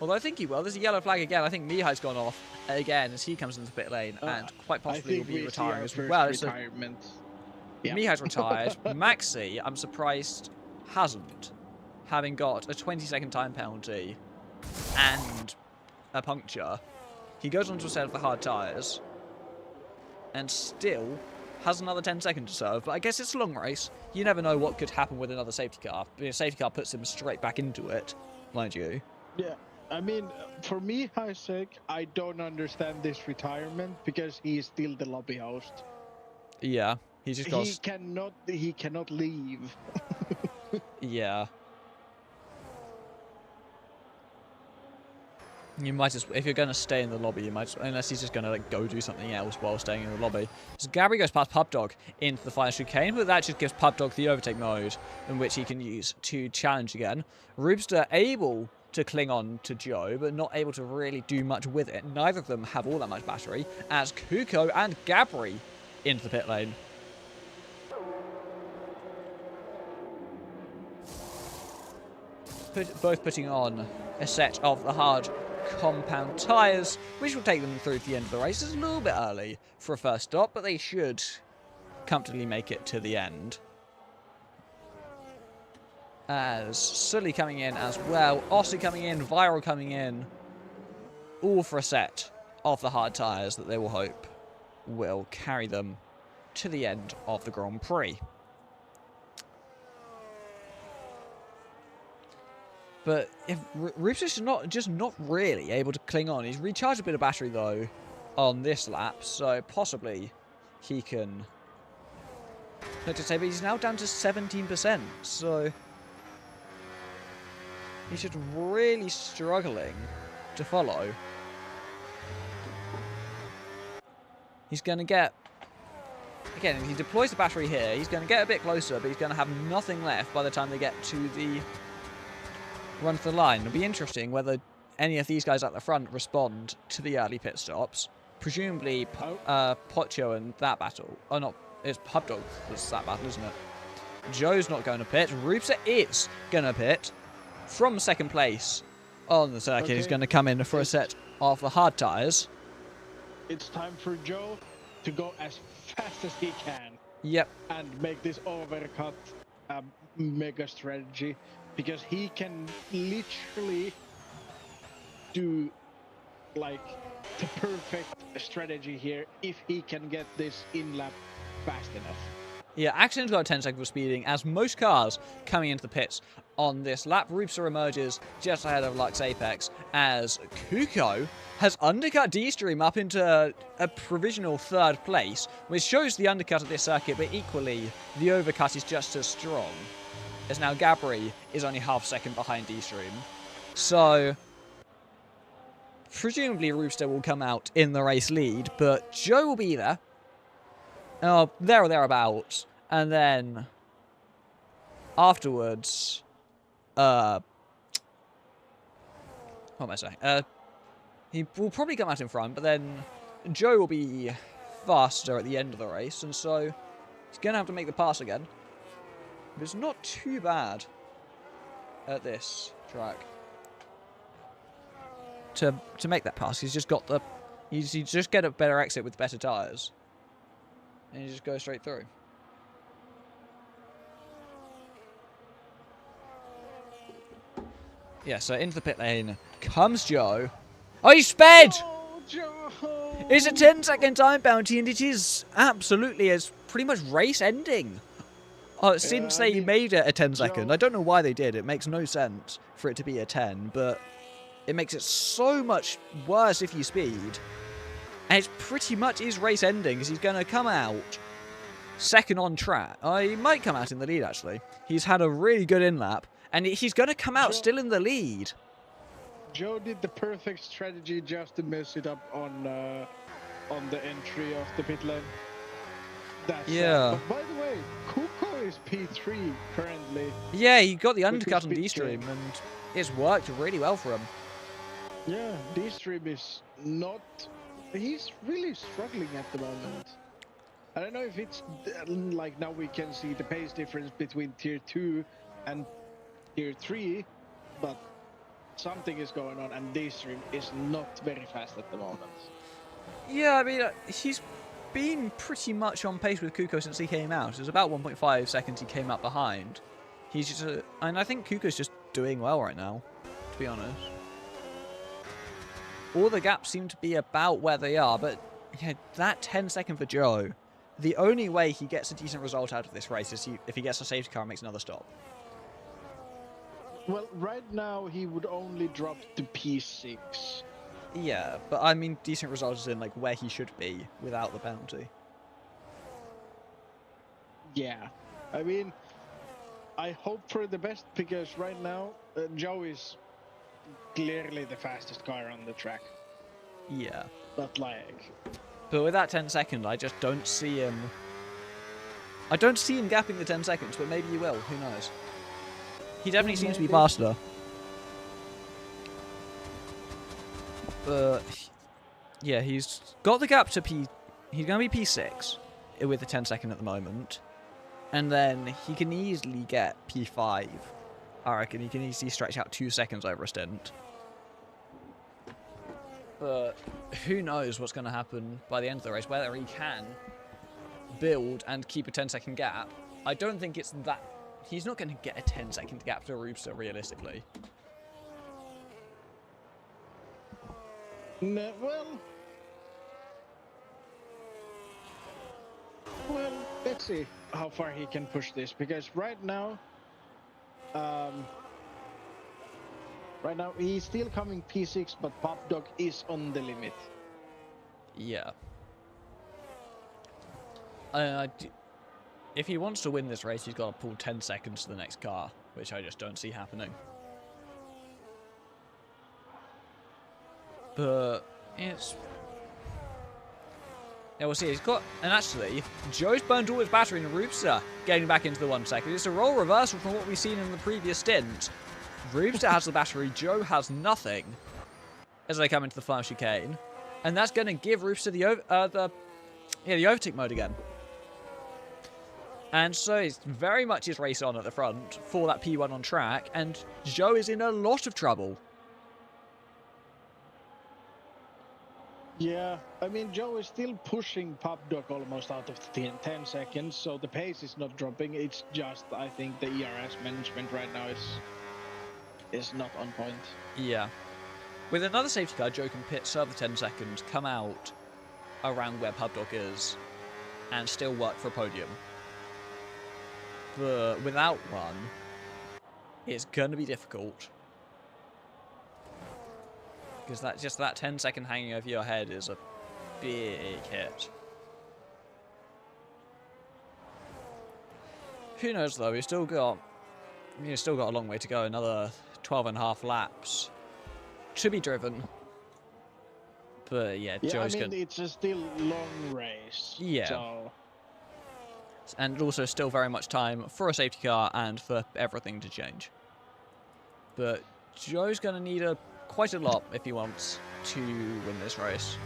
Although I think he will. There's a yellow flag again. I think Mihai's gone off again as he comes into the pit lane and quite possibly will be retiring as well. Retirement. Yeah. Mihai's retired. Maxi, I'm surprised, hasn't, having got a 20-second time penalty and a puncture. He goes onto a set of the hard tyres and still has another 10 seconds to serve. But I guess it's a long race. You never know what could happen with another safety car. The safety car puts him straight back into it, mind you. Yeah. I mean, for Mihai's sake, I don't understand this retirement because he is still the lobby host. Yeah, he's just got... He cannot leave. Yeah. You might as if you're going to stay in the lobby, you might, unless he's just going to like go do something else while staying in the lobby. So Gabri goes past Pubdog into the final chicane, but that just gives Pubdog the overtake mode in which he can use to challenge again. Roobster able to cling on to Joe, but not able to really do much with it. Neither of them have all that much battery, as Kuko and Gabri into the pit lane. Both putting on a set of the hard compound tyres, which will take them through to the end of the race. It's a little bit early for a first stop, but they should comfortably make it to the end. As Sully coming in as well, Aussie coming in, Viral coming in, all for a set of the hard tyres that they will hope will carry them to the end of the Grand Prix. But if Roopster's just not really able to cling on. He's recharged a bit of battery though on this lap, so possibly he can look to say, but he's now down to 17%, so he's just really struggling to follow. He's going to get... Again, if he deploys the battery here, he's going to get a bit closer, but he's going to have nothing left by the time they get to the run to the line. It'll be interesting whether any of these guys at the front respond to the early pit stops. Presumably, Pocho and that battle... Oh, not... It's Pubdog that's that battle, isn't it? Joe's not going to pit. Roopster is going to pit from second place on the circuit. Okay. He's going to come in for a set of the hard tyres. It's time for Joe to go as fast as he can. Yep. And make this overcut mega strategy, because he can literally do like the perfect strategy here if he can get this in lap fast enough. Yeah, Accident's got a 10 seconds for speeding, as most cars coming into the pits on this lap. Roopster emerges just ahead of Lux Apex, as Kuko has undercut D-Stream up into a provisional third place, which shows the undercut of this circuit, but equally, the overcut is just as strong, as now Gabri is only half a second behind D-Stream. So, presumably Roopster will come out in the race lead, but Joe will be there. There or thereabouts, and then afterwards, what am I saying? He will probably come out in front, but then Joe will be faster at the end of the race, and so He's going to have to make the pass again. But it's not too bad at this track. To make that pass, he's just got the... You just get a better exit with better tyres. And you just go straight through. Yeah, so into the pit lane comes Joe. Oh, he sped! Oh, Joe! It's a 10-second time bounty, and it is absolutely as pretty much race ending. Since they made it a 10-second, I don't know why they did. It makes no sense for it to be a 10, but it makes it so much worse if you speed. And it pretty much is race ending, because he's going to come out second on track. He might come out in the lead, actually. He's had a really good in-lap, and he's going to come out still in the lead. Joe did the perfect strategy just to mess it up on the entry of the pit lane. That's yeah. But by the way, Kuko is P3 currently. Yeah, he got the undercut on D-Stream, and it's worked really well for him. Yeah, D-Stream is not... He's really struggling at the moment. I don't know if it's like now we can see the pace difference between Tier 2 and Tier 3, but something is going on, and D-Stream is not very fast at the moment. Yeah, I mean, he's been pretty much on pace with Kuko since he came out. It was about 1.5 seconds he came out behind. He's just... and I think Kuko's just doing well right now, to be honest. All the gaps seem to be about where they are, but yeah, that 10-second for Joe, the only way he gets a decent result out of this race is if he gets a safety car and makes another stop. Well, right now he would only drop to P6. Yeah, but I mean decent results in like where he should be without the penalty. Yeah, I mean, I hope for the best because right now Joe is clearly the fastest car on the track. Yeah. But like... But with that 10-second, I just don't see him... I don't see him gapping the 10 seconds, but maybe he will. Who knows? He definitely seems to be faster. But... yeah, he's got the gap to P... He's going to be P6 with the 10-second at the moment. And then he can easily get P5. I reckon he can easily stretch out 2 seconds over a stint. But who knows what's going to happen by the end of the race, whether he can build and keep a 10-second gap. I don't think it's that... He's not going to get a 10-second gap to Roopster, realistically. No, well, let's see how far he can push this, because right now he's still coming P6, but Pop Dog is on the limit. Yeah. If he wants to win this race, he's got to pull 10 seconds to the next car, which I just don't see happening. But it's... yeah, we'll see. He's got... and actually, Joe's burned all his battery in Roopster getting back into the 1 second. It's a role reversal from what we've seen in the previous stint. Roopster has the battery, Joe has nothing as they come into the final chicane. And that's going to give Roopster the overtake mode again. And so it's very much his race on at the front for that P1 on track, and Joe is in a lot of trouble. Yeah, I mean, Joe is still pushing Pop Dog almost out of the 10 seconds, so the pace is not dropping. It's just, I think, the ERS management right now is not on point. Yeah. With another safety car, Joe can pit, serve the 10 seconds, come out around where Pub Dog is, and still work for a podium. But without one, it's going to be difficult. Because that 10-second hanging over your head is a big hit. Who knows though? We've still got a long way to go. Another 12.5 laps to be driven. But yeah, Joe's I mean, it's a still long race. Yeah. So. And also still very much time for a safety car and for everything to change. But Joe's going to need quite a lot if he wants to win this race.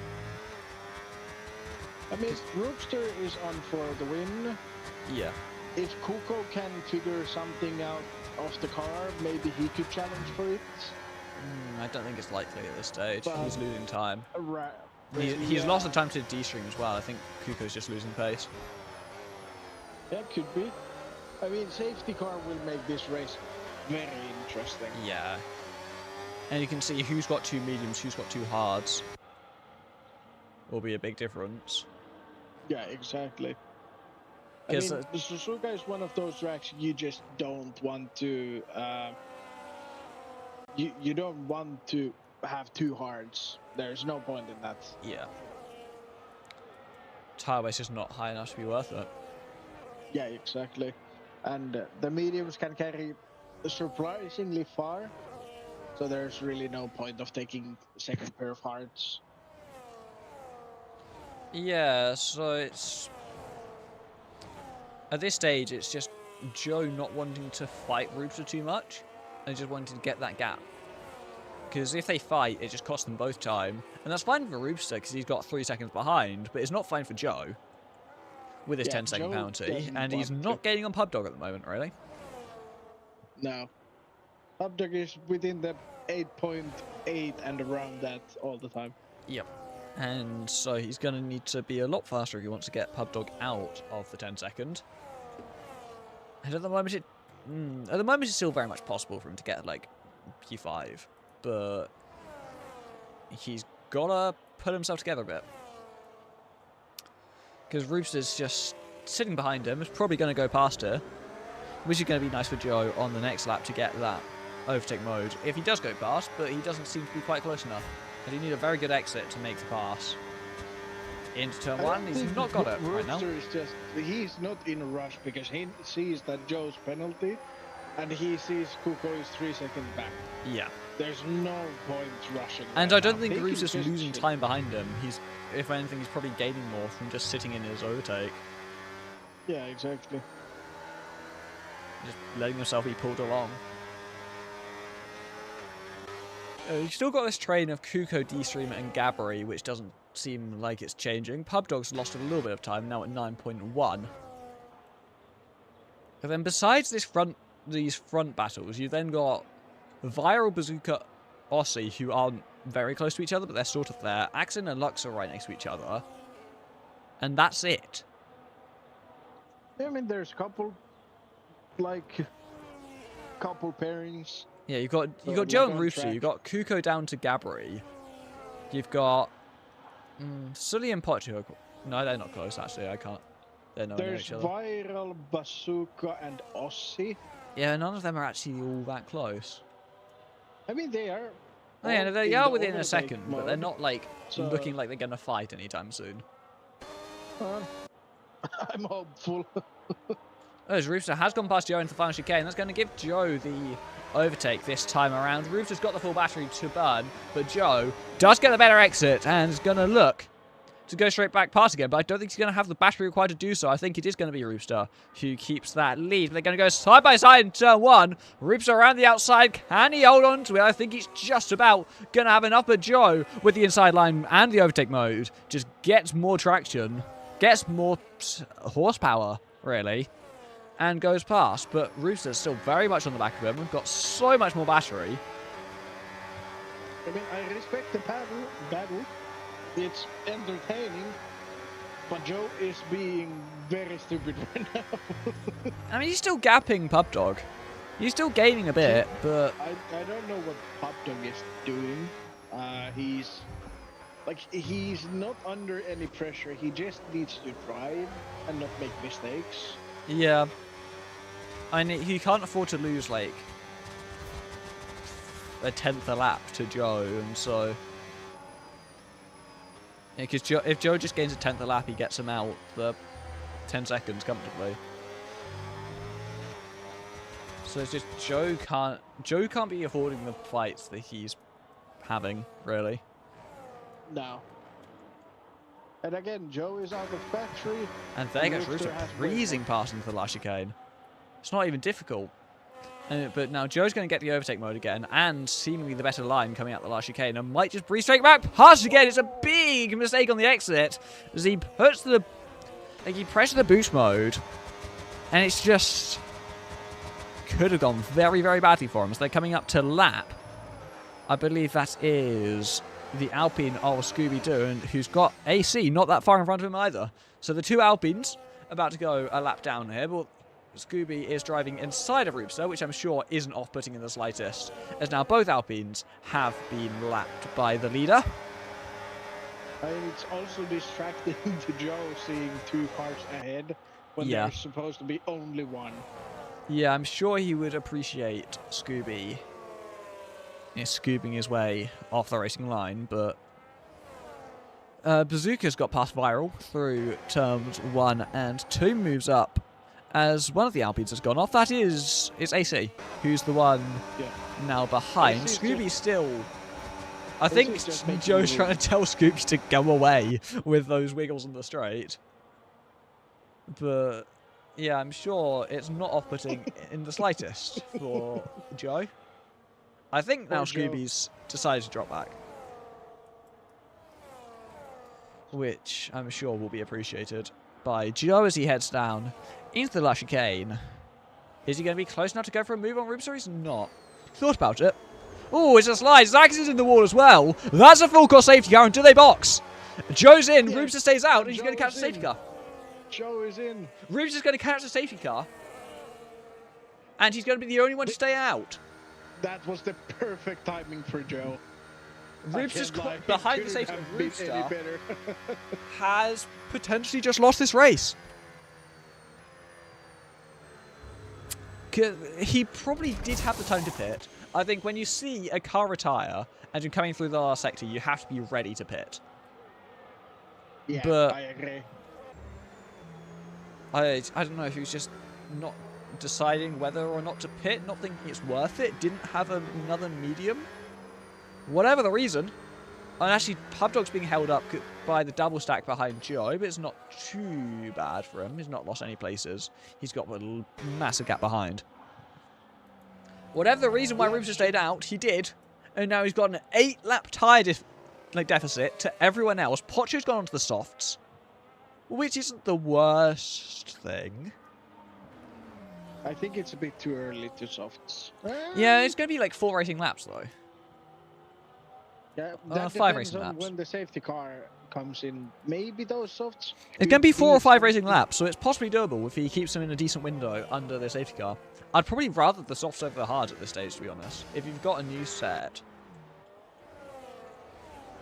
I mean, Roopster is on for the win. Yeah. If Kuko can figure something out of the car, maybe he could challenge for it. I don't think it's likely at this stage. But, he's losing time. Right. He's lost the time to D-Stream as well. I think Kuko's just losing pace. Yeah, could be. I mean, safety car will make this race very interesting. Yeah. And you can see who's got two mediums, who's got two hards. Will be a big difference. Yeah, exactly. I mean, the Suzuka is one of those tracks you just don't want to. You don't want to have two hards. There's no point in that. Yeah. Tire base is not high enough to be worth it. Yeah, exactly. And the mediums can carry surprisingly far, so there's really no point of taking second pair of hards. Yeah, so it's... At this stage, it's just Joe not wanting to fight Roopster too much, and just wanting to get that gap. Because if they fight, it just costs them both time. And that's fine for Roopster, because he's got 3 seconds behind, but it's not fine for Joe. With his 10-second penalty, and he's not gaining on PubDog at the moment, really. No. PubDog is within the 8.8 and around that all the time. Yep. And so he's going to need to be a lot faster if he wants to get PubDog out of the 10-second. And at the moment, it's still very much possible for him to get, like, P5. But he's got to put himself together a bit. Because Roopster's just sitting behind him. Is probably going to go past her. Which is going to be nice for Joe on the next lap to get that overtake mode. If he does go past, but he doesn't seem to be quite close enough. And he need a very good exit to make the pass. Into turn one, he's not got it right now. Is just, he's not in a rush because he sees that Joe's penalty and he sees Kuko is 3 seconds back. Yeah. There's no point rushing. And I don't think Roopster's losing time behind him. He's, if anything, he's probably gaining more from just sitting in his overtake. Yeah, exactly. Just letting himself be pulled along. You've still got this train of Kuko, D-Stream and Gabri, which doesn't seem like it's changing. PubDog's lost a little bit of time, now at 9.1. And then besides these front battles, you then got Viral, Bazooka, Aussie, who aren't very close to each other, but they're sort of there. Axon and Lux are right next to each other. And that's it. I mean, there's a couple pairings. Yeah, you've got Joe and Roopster, you've got Kuko down to Gabri. You've got Sully and Pocho. No, they're not close, actually. I can't. They're not near each other. There's Viral, Bazooka, and Aussie. Yeah, none of them are actually all that close. I mean, they are. Oh, yeah, they are within a second, but they're not, like, looking like they're going to fight anytime soon. I'm hopeful. As Roopster has gone past Joe into the final chicane, that's going to give Joe the overtake this time around. Roopster's got the full battery to burn, but Joe does get the better exit and is going to look to go straight back past again, but I don't think he's going to have the battery required to do so. I think it is going to be Roopster who keeps that lead. They're going to go side by side in turn one. Roopster around the outside. Can he hold on to it? I think he's just about going to have enough, but Joe with the inside line and the overtake mode just gets more traction, gets more horsepower, really, and goes past. But Roopster's still very much on the back of him. We've got so much more battery. I mean, I respect the battle. It's entertaining, but Joe is being very stupid right now. I mean, he's still gapping PubDog. He's still gaining a bit, but I don't know what PubDog is doing. He's not under any pressure. He just needs to drive and not make mistakes. Yeah. I mean, he can't afford to lose, like, a 10th a lap to Joe, and so... Yeah, because if Joe just gains a 10th a lap, he gets him out the 10 seconds comfortably. So it's just Joe can't be affording the fights that he's having, really. No. And again, Joe is out of battery. And there goes Roopster breezing past into the last chicane. It's not even difficult. But now Joe's going to get the overtake mode again, and seemingly the better line coming out the last chicane, and might just breeze straight back past again. It's a big mistake on the exit as he puts he presses the boost mode, and it's just could have gone very, very badly for him. As they're coming up to lap, I believe that is the Alpine of Scooby-Doo, and who's got AC not that far in front of him either. So the two Alpines about to go a lap down here, but Scooby is driving inside of Roopster, which I'm sure isn't off-putting in the slightest, as now both Alpines have been lapped by the leader. It's also distracting to Joe seeing two cars ahead when there's supposed to be only one. Yeah, I'm sure he would appreciate Scooby scooping his way off the racing line, but Bazooka's got past Viral through turns 1 and 2, moves up as one of the Alpines has gone off. That is, it's AC, who's the one now behind. Scooby still... I think Joe's trying to tell Scooby to go away with those wiggles in the straight. But, yeah, I'm sure it's not off-putting in the slightest for Joe. I think now Scooby's decided to drop back, which I'm sure will be appreciated by Joe as he heads down into the last chicane. Is he going to be close enough to go for a move on Roopster? He's not. Thought about it. Oh, it's a slide. Zax is in the wall as well. That's a full course safety car, and do they box? Joe's in. Yeah. Roopster stays out, and he's going to catch the safety car. Joe is in. Roopster's going to catch the safety car, and he's going to be the only one to stay out. That was the perfect timing for Joe. Roopster's behind the safety car. Roopster has potentially just lost this race. He probably did have the time to pit. I think when you see a car retire and you're coming through the last sector, you have to be ready to pit. Yeah, but I agree. I don't know if he was just not deciding whether or not to pit, not thinking it's worth it, didn't have another medium. Whatever the reason. And actually, Pubdog's being held up by the double stack behind Joe, but it's not too bad for him. He's not lost any places. He's got a massive gap behind. Whatever the reason why Roopster stayed out, he did. And now he's got an 8-lap tyre deficit to everyone else. Pocho's gone onto the softs, which isn't the worst thing. I think it's a bit too early to softs. Yeah, it's going to be like 4 racing laps, though. Yeah, that 5 racing on laps. When the safety car comes in, maybe those softs... It's going to be 4 or 5 racing laps, so it's possibly doable if he keeps them in a decent window under the safety car. I'd probably rather the softs over the hards at this stage, to be honest. If you've got a new set...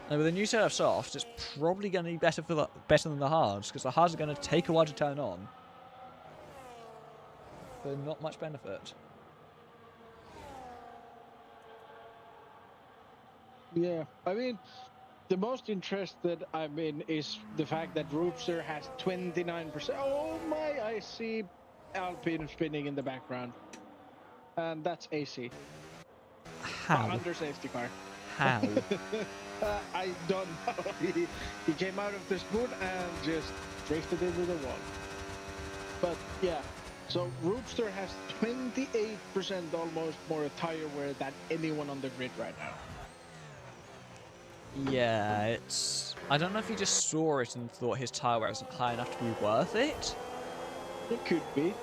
And with a new set of softs, it's probably going to be better than the hards, because the hards are going to take a while to turn on. For not much benefit. Yeah, I mean, the most interested I'm in is the fact that Roopster has 29%. Oh my, I see Alpine spinning in the background. And that's AC. How? Under safety car. How? I don't know. He came out of the spoon and just drifted into the wall. But yeah, so Roopster has 28% almost more tire wear than anyone on the grid right now. Yeah, it's... I don't know if he just saw it and thought his tyre wear wasn't high enough to be worth it. It could be.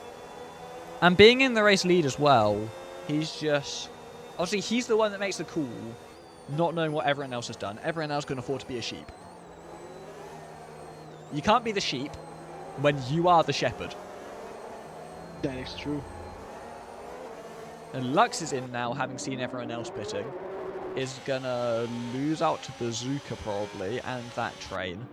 And being in the race lead as well, he's just... Obviously, he's the one that makes the call, not knowing what everyone else has done. Everyone else can afford to be a sheep. You can't be the sheep when you are the shepherd. That is true. And Lux is in now, having seen everyone else pitting. Is gonna lose out to Bazooka probably, and that train.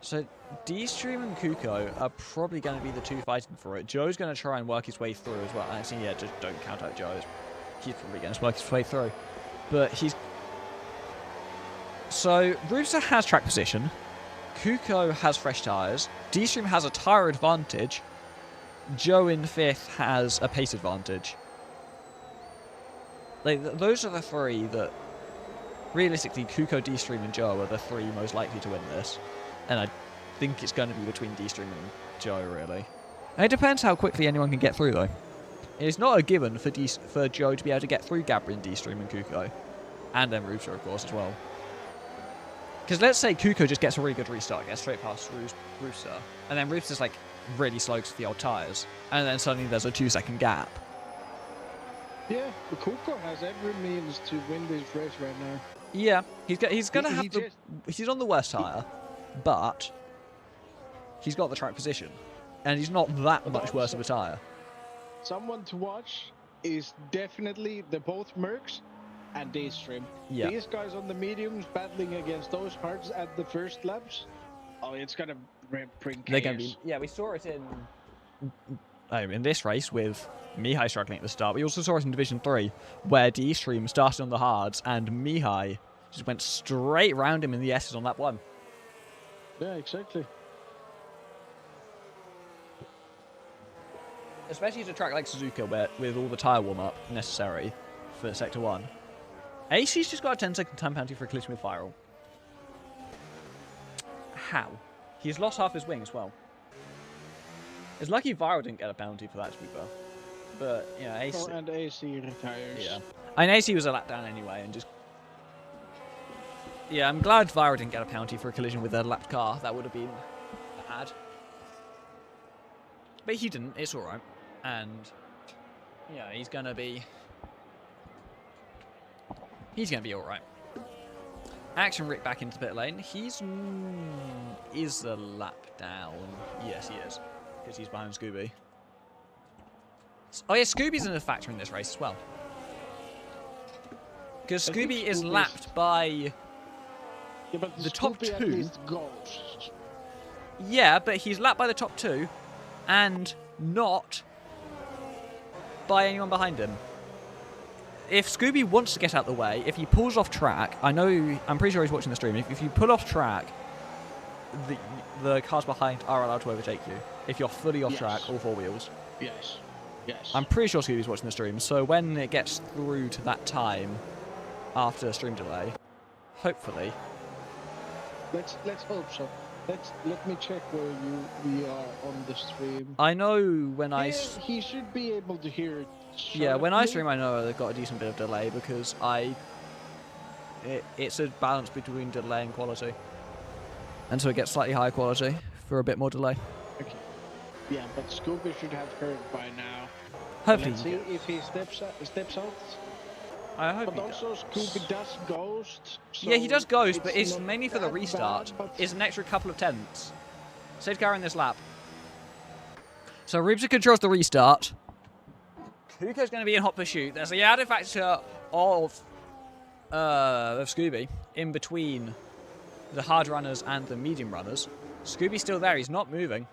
So D-Stream and Kuko are probably going to be the two fighting for it. Joe's going to try and work his way through as well. Actually, yeah, just don't count out Joe. He's probably going to work his way through. But he's... So, Roopster has track position. Kuko has fresh tyres. D-Stream has a tyre advantage. Joe in 5th has a pace advantage. Like, those are the 3 that... Realistically, Kuko, D-Stream and Joe are the 3 most likely to win this. And think it's going to be between D-Stream and Joe, really. And it depends how quickly anyone can get through, though. It's not a given for Joe to be able to get through Gabri and D-Stream and Kuko. And then Rooster, of course, as well. Because let's say Kuko just gets a really good restart, gets straight past Rooster, and then Rooster's like really slow because of the old tyres, and then suddenly there's a 2-second gap. Yeah, but Kuko has every means to win this race right now. Yeah, he's gonna have he's on the worst tyre, but he's got the track position, and he's not that much worse of a tyre. Someone to watch is definitely the both Mercs and D-Stream. Yeah. These guys on the mediums battling against those hards at the first laps. Oh, it's gonna bring chaos. They're gonna be. Yeah, we saw it in this race with Mihai struggling at the start. We also saw it in Division 3, where D-Stream started on the hards and Mihai just went straight round him in the S's on lap 1. Yeah, exactly. Especially at a track like Suzuka, where with all the tyre warm-up necessary for Sector 1. AC's just got a 10-second time penalty for a collision with Viral. How? He's lost half his wing as well. It's lucky Viral didn't get a penalty for that, to be fair. But, you know, AC... Oh, and AC retires. Yeah. I mean, AC was a lap down anyway, and just... Yeah, I'm glad Viral didn't get a penalty for a collision with a lapped car. That would have been bad. But he didn't. It's alright. And, yeah, he's going to be alright. Action Rick back into the pit lane. He's... is a lap down. Yes, he is. Because he's behind Scooby. Oh yeah, Scooby's a factor in this race as well. Because Scooby is lapped by the top 2. At least goes. Yeah, but he's lapped by the top 2 and not by anyone behind him. If Scooby wants to get out the way, if he pulls off track, I'm pretty sure he's watching the stream, if you pull off track, the cars behind are allowed to overtake you. If you're fully off track, all 4 wheels. Yes. Yes. I'm pretty sure Scooby's watching the stream, so when it gets through to that time after stream delay, hopefully. Let's hope so. Let me check where we are on the stream. I know when he should be able to hear it. Yeah, when I stream, I know they've got a decent bit of delay because it's a balance between delay and quality, and so it gets slightly higher quality for a bit more delay. Okay. Yeah, but Scooby should have heard by now. Hopefully. Let's see if he steps out. I hope but also Scooby does ghost. So yeah, he does ghost, but it's mainly for the that restart. bad, It's an extra couple of tenths. Safety car in this lap. So Rubes controls the restart. Kuko's going to be in hot pursuit. There's the added factor of Scooby in between the hard runners and the medium runners. Scooby's still there. He's not moving.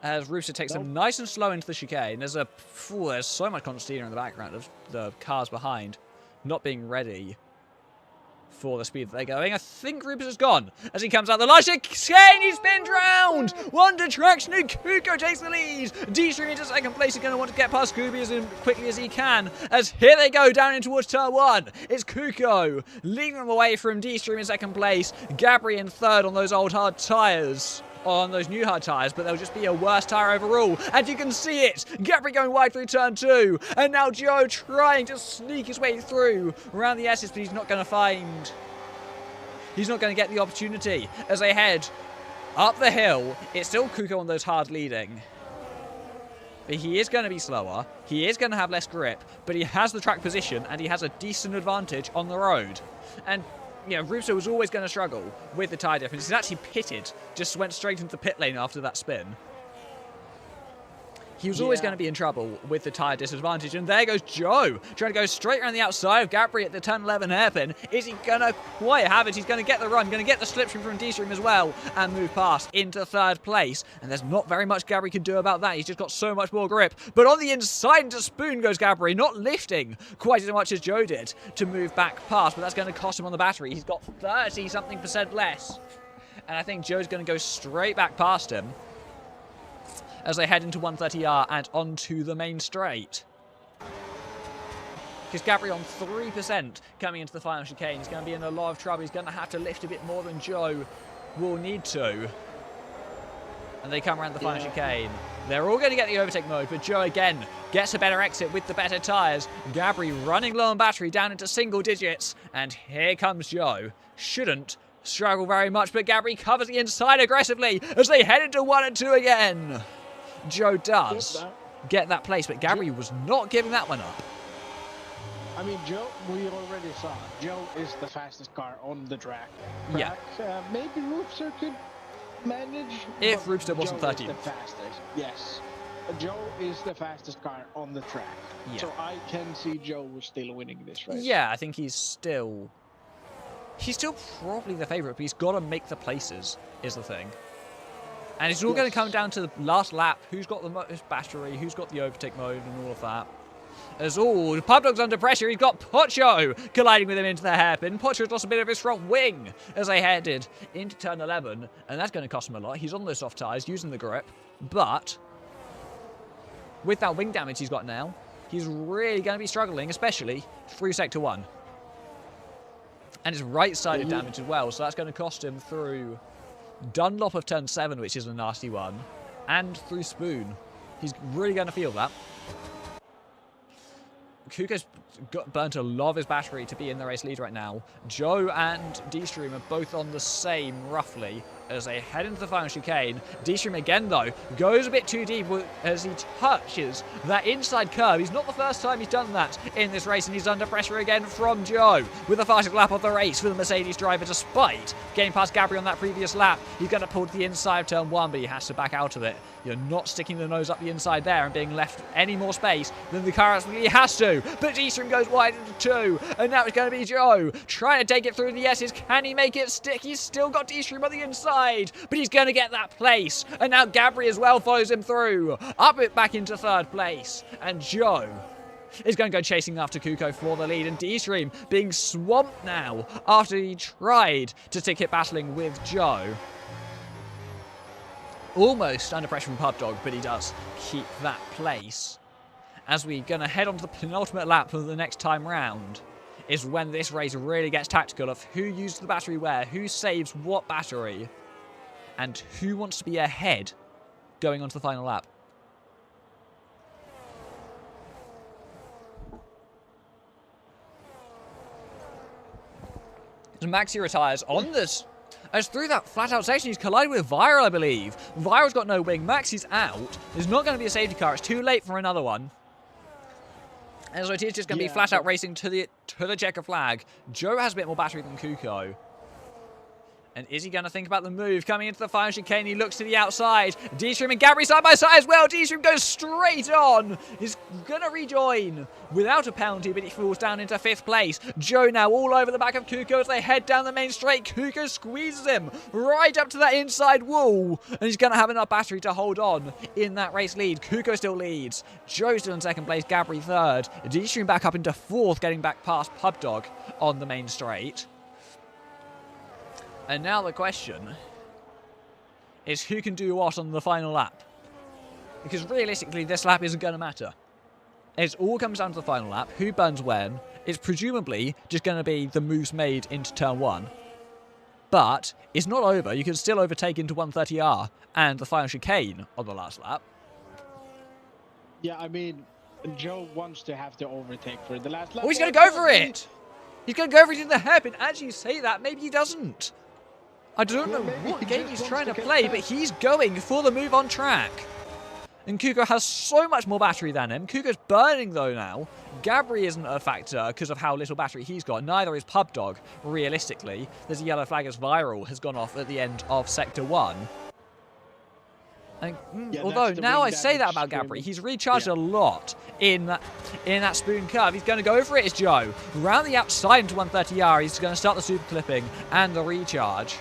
As Rooster takes them nice and slow into the chicane. There's so much concertina in the background of the cars behind not being ready for the speed that they're going. I think Rupert is gone as he comes out the last chicane. He's been drowned. One detraction and Kuko takes the lead. D-Stream into second place. He's going to want to get past Scooby as quickly as he can. As here they go down in towards turn 1. It's Kuko leading them away from D-Stream in second place. Gabri in third on those old hard tyres. On those new hard tyres, but they'll just be a worse tyre overall. And you can see it. Gabri going wide through turn 2. And now Joe trying to sneak his way through around the S's, but he's not going to get the opportunity as they head up the hill. It's still Kuko on those hard leading. But he is going to be slower. He is going to have less grip, but he has the track position and he has a decent advantage on the road. And yeah, Russo was always going to struggle with the tyre difference. He's actually pitted, just went straight into the pit lane after that spin. He was always going to be in trouble with the tyre disadvantage. And there goes Joe, trying to go straight around the outside of Gabri at the turn 11 hairpin. Is he going to quite have it? He's going to get the run, going to get the slipstream from D-Stream as well, and move past into third place. And there's not very much Gabri can do about that. He's just got so much more grip. But on the inside into Spoon goes Gabri, not lifting quite as much as Joe did to move back past. But that's going to cost him on the battery. He's got 30-something% less. And I think Joe's going to go straight back past him as they head into 130R and onto the main straight. Because Gabri on 3% coming into the final chicane. He's going to be in a lot of trouble. He's going to have to lift a bit more than Joe will need to. and they come around the final chicane. They're all going to get the overtake mode, but Joe again gets a better exit with the better tyres. Gabri running low on battery down into single digits, and here comes Joe. Shouldn't struggle very much, but Gabri covers the inside aggressively as they head into 1 and 2 again. Joe does get that place, but Gabri was not giving that one up. I mean, Joe, we already saw, Joe is the fastest car on the track. Perhaps, maybe Roopster could manage. If Roopster wasn't 13th. The fastest. Yes. Joe is the fastest car on the track. Yeah. So I can see Joe still winning this race. Yeah, I think he's still probably the favourite, but he's got to make the places, is the thing. And it's all going to come down to the last lap, who's got the most battery, who's got the overtake mode and all of that. As all, Pubdog's under pressure, he's got Pocho colliding with him into the hairpin. Pocho's lost a bit of his front wing as they headed into turn 11, and that's going to cost him a lot. He's on those soft tyres, using the grip, but with that wing damage he's got now, he's really going to be struggling, especially through Sector 1. And his right-sided damage as well, so that's going to cost him through Dunlop of turn 7, which is a nasty one, and through Spoon. He's really going to feel that. Kuko's burnt a lot of his battery to be in the race lead right now. Joe and D-Stream are both on the same, roughly, as they head into the final chicane. D-Stream again, though, goes a bit too deep as he touches that inside curve. He's not the first time he's done that in this race, and he's under pressure again from Joe with the fastest lap of the race for the Mercedes driver, despite getting past Gabri on that previous lap. He's going to pull to the inside of turn 1, but he has to back out of it. You're not sticking the nose up the inside there and being left any more space than the car absolutely has to. But D-Stream goes wide into 2, and now it's going to be Joe trying to take it through the S's. Can he make it stick? He's still got D-Stream on the inside, but he's going to get that place. And now Gabri as well follows him through, up it back into 3rd place. And Joe is going to go chasing after Kuko for the lead, and D-Stream being swamped now after he tried to stick it battling with Joe. Almost under pressure from Pubdog, but he does keep that place. As we're going to head on to the penultimate lap for the next time round, is when this race really gets tactical of who used the battery where, who saves what battery, and who wants to be ahead going on to the final lap. As Maxi retires on this, as through that flat-out section, he's collided with Viral, I believe. Viral's got no wing. Maxi's out. There's not going to be a safety car. It's too late for another one. And so it is just going to be flat-out racing to the checker flag. Joe has a bit more battery than Kuko. And is he going to think about the move? Coming into the final chicane, he looks to the outside. D-Stream and Gabri side by side as well. D-Stream goes straight on. He's going to rejoin without a penalty, but he falls down into 5th place. Joe now all over the back of Kuko as they head down the main straight. Kuko squeezes him right up to that inside wall. And he's going to have enough battery to hold on in that race lead. Kuko still leads. Joe still in 2nd place. Gabri 3rd. D-Stream back up into 4th, getting back past Pubdog on the main straight. And now the question is who can do what on the final lap? Because realistically, this lap isn't going to matter. It all comes down to the final lap. Who burns when? It's presumably just going to be the moves made into turn 1. But it's not over. You can still overtake into 130R and the final chicane on the last lap. Yeah, I mean, Joe wants to have to overtake for the last lap. Oh, he's going to go for it! He's going to go for it in the hairpin. As you say that, maybe he doesn't. I don't know what game he's trying to play, but he's going for the move on track. And Kuko has so much more battery than him. Kuko's burning, though, now. Gabri isn't a factor because of how little battery he's got. Neither is Pubdog, realistically. There's a yellow flag as Viral has gone off at the end of Sector 1. And, although, now I say that about Gabri, he's recharged a lot in that Spoon curve. He's going to go for it, is Joe. Round the outside into 130R, he's going to start the super clipping and the recharge.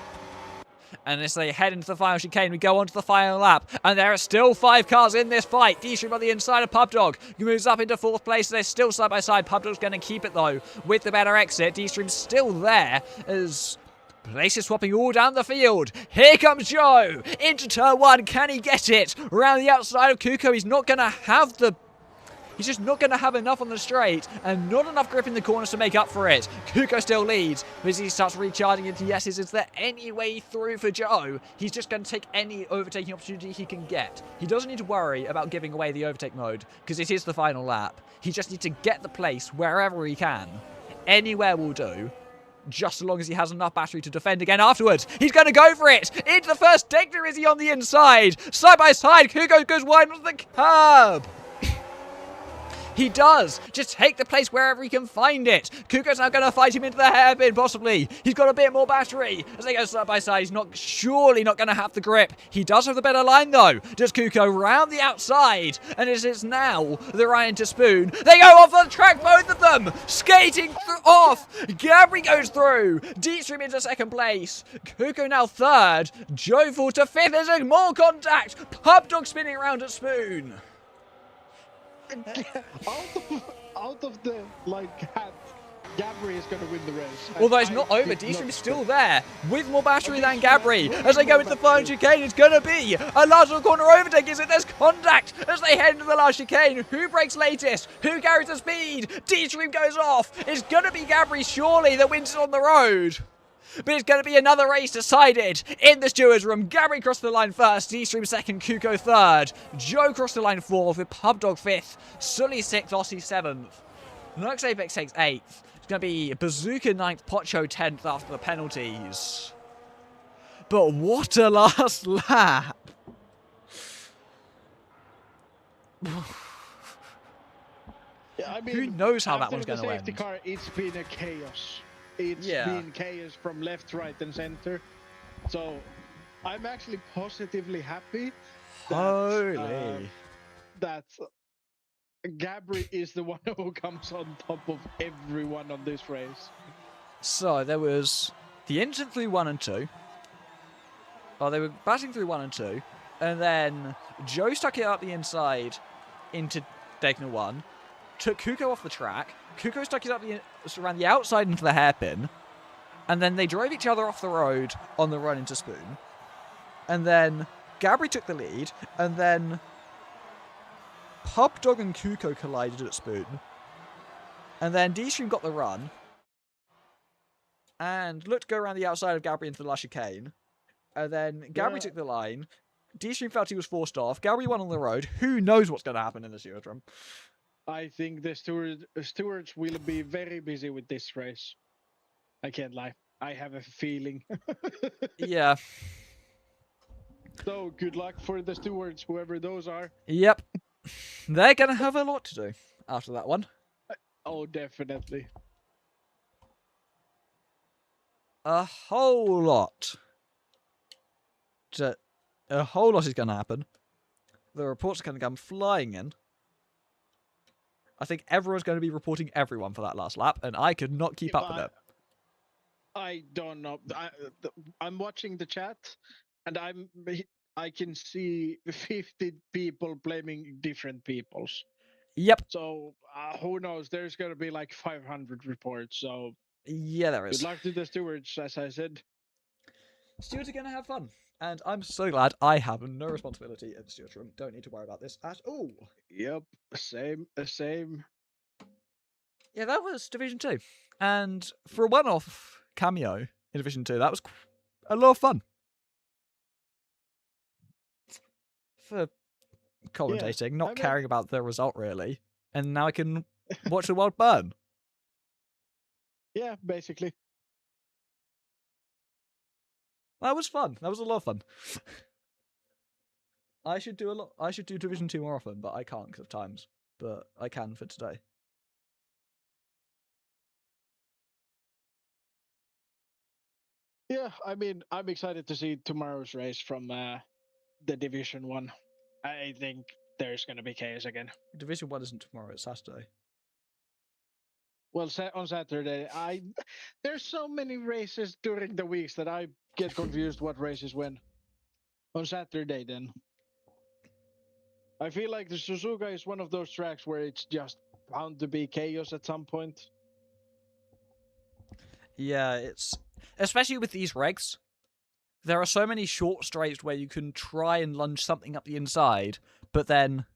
And as they head into the final chicane, we go on to the final lap. And there are still 5 cars in this fight. D-Stream on the inside of Pubdog. He moves up into 4th place. They're still side by side. Pubdog's going to keep it, though, with the better exit. D-Stream's still there as places swapping all down the field. Here comes Joe into turn 1. Can he get it? Around the outside of Kuko. He's not going to have the He's just not going to have enough on the straight and not enough grip in the corners to make up for it. Kuko still leads, but as he starts recharging into yeses, is there any way through for Joe? He's just going to take any overtaking opportunity he can get. He doesn't need to worry about giving away the overtake mode, because it is the final lap. He just needs to get the place wherever he can. Anywhere will do. Just as long as he has enough battery to defend again afterwards. He's going to go for it! Into the first Degner is he on the inside? Side by side, Kuko goes wide on the curb! He does! Just take the place wherever he can find it! Kuko's now going to fight him into the hairpin, possibly! He's got a bit more battery! As they go side by side, he's surely not going to have the grip. He does have the better line, though! Does Kuko round the outside? And it is now the Ryan to Spoon. They go off the track, both of them! Skating off! Gabri goes through! Deepstream into second place. Kuko now third. Joe falls to fifth. There's more contact! Pub Dog spinning around at Spoon. out of the hat, Gabri is going to win the race. Although it's not over, Deestream is still there with more battery than Gabri. As they go into the final chicane, it's going to be a last corner overtake. Is it? There's contact as they head into the last chicane. Who breaks latest? Who carries the speed? Deestream goes off. It's going to be Gabri, surely, that wins it on the road. But it's going to be another race decided in the stewards' room. Gabri crossed the line first, Deestream second, Kuko third. Joe crossed the line fourth with Pubdog fifth, Sully sixth, Ossie seventh. Nux Apex takes eighth. It's going to be Bazooka ninth, Pocho 10th after the penalties. But what a last lap! Yeah, I mean, who knows how that one's going to end? After the safety car, it's been a chaos. It's been chaos from left, right, and center. So, I'm actually positively happy that Gabri is the one who comes on top of everyone on this race. So, there was the instant through 1 and 2. Oh, they were batting through 1 and 2. And then Joe stuck it up the inside into Degner 1. Took Kuko off the track. Kuko stuck it up around the outside into the hairpin. And then they drove each other off the road on the run into Spoon. And then Gabri took the lead. And then Pubdog and Kuko collided at Spoon. And then Deestream got the run. And looked to go around the outside of Gabri into the last chicane. And then Gabri took the line. Deestream felt he was forced off. Gabri won on the road. Who knows what's going to happen in the Stewards' I think the stewards will be very busy with this race. I can't lie. I have a feeling. Yeah. So, good luck for the stewards, whoever those are. Yep. They're going to have a lot to do after that one. Oh, definitely. A whole lot. A whole lot is going to happen. The reports are going to come flying in. I think everyone's going to be reporting everyone for that last lap, and I could not keep up with it. I don't know. I'm watching the chat, and I can see 50 people blaming different peoples. Yep. So who knows? There's going to be like 500 reports. So yeah, there is. Good luck to the stewards, as I said. Stewards are going to have fun. And I'm so glad I have no responsibility in the stewards' room. Don't need to worry about this at all. Yep, same. Yeah, that was Division 2. And for a one-off cameo in Division 2, that was a lot of fun. For commentating, not caring about the result, really. And now I can watch the world burn. Yeah, basically. That was fun. That was a lot of fun. I should do Division 2 more often, but I can't because of times. But I can for today. Yeah, I mean, I'm excited to see tomorrow's race from the Division 1. I think there's going to be chaos again. Division 1 isn't tomorrow, it's Saturday. Well, on Saturday, there's so many races during the weeks that I get confused what races when. On Saturday, then. I feel like the Suzuka is one of those tracks where it's just bound to be chaos at some point. Yeah, it's... Especially with these regs, there are so many short straights where you can try and lunge something up the inside, but then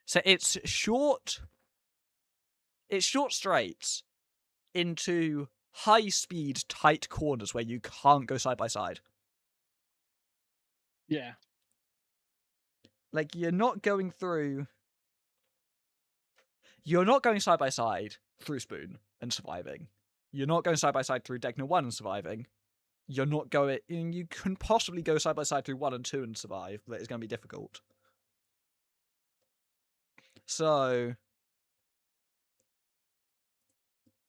So it's short straights into high-speed, tight corners where you can't go side by side. Yeah. Like, you're not going side by side through Spoon and surviving. You're not going side by side through Degner 1 and surviving. You can possibly go side by side through 1 and 2 and survive, but it's going to be difficult. So,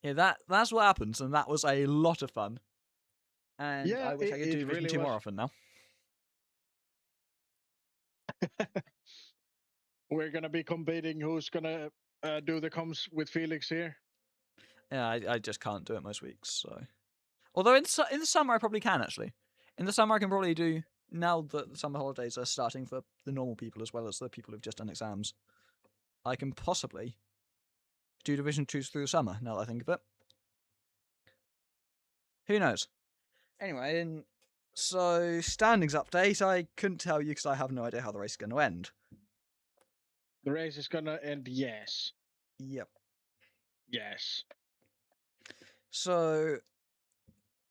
yeah, that's what happens, and that was a lot of fun. And yeah, I wish I could do Division 2 more often now. We're gonna be competing. Who's gonna do the comms with Felix here? Yeah, I just can't do it most weeks. So, although in the summer I probably can actually. In the summer I can probably do, now that the summer holidays are starting for the normal people as well as the people who've just done exams. I can possibly do Division 2s through the summer. Now that I think of it, who knows? Anyway, so standings update. I couldn't tell you because I have no idea how the race is going to end. The race is gonna end. Yes. Yep. Yes. So,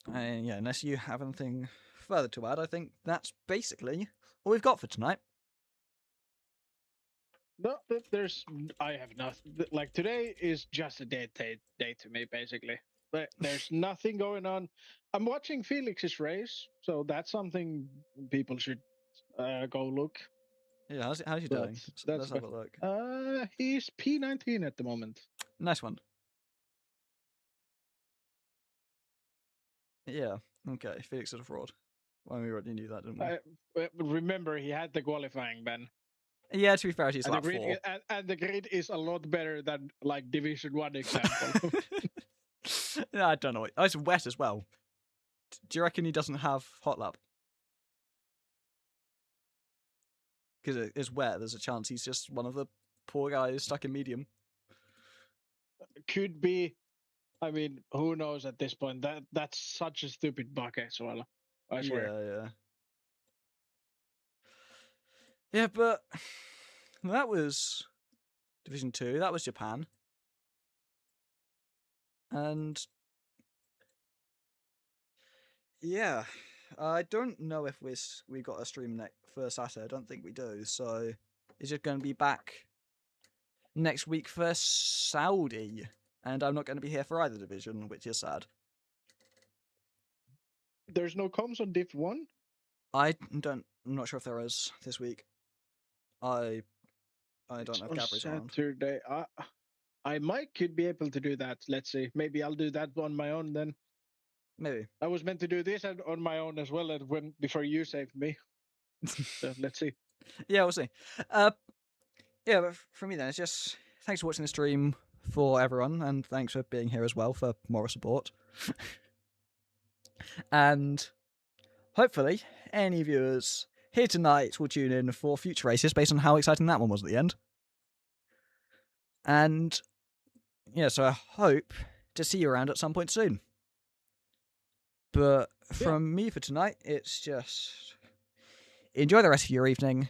yeah, unless you have anything further to add, I think that's basically all we've got for tonight. No, I have nothing. Like, today is just a day to me, basically. But there's nothing going on. I'm watching Felix's race, so that's something people should go look. Yeah, how's he doing? Let's have a look. He's P19 at the moment. Nice one. Yeah, okay. Felix is a fraud. Well, we already knew that, didn't we? Remember, he had the qualifying ban. Yeah, to be fair, he's about 4. And the grid is a lot better than, like, Division 1 example. I don't know. Oh, it's wet as well. Do you reckon he doesn't have hot lap? Because it's wet, there's a chance he's just one of the poor guys stuck in medium. Could be. I mean, who knows at this point? That's such a stupid bug as well. I swear. Yeah, but that was Division 2. That was Japan. And yeah, I don't know if we got a stream for Saturday. I don't think we do. So it's just going to be back next week for Saudi, and I'm not going to be here for either division, which is sad. There's no comms on Div 1? I'm not sure if there is this week. I don't know if Gabriel's around. Saturday. I could be able to do that. Let's see. Maybe I'll do that on my own then. Maybe. I was meant to do this on my own as well before you saved me. So let's see. Yeah, we'll see. Yeah, but for me then, it's just thanks for watching the stream for everyone, and thanks for being here as well for moral support. And hopefully, any viewers here tonight will tune in for future races based on how exciting that one was at the end. And yeah, so I hope to see you around at some point soon. But from me for tonight, it's just enjoy the rest of your evening.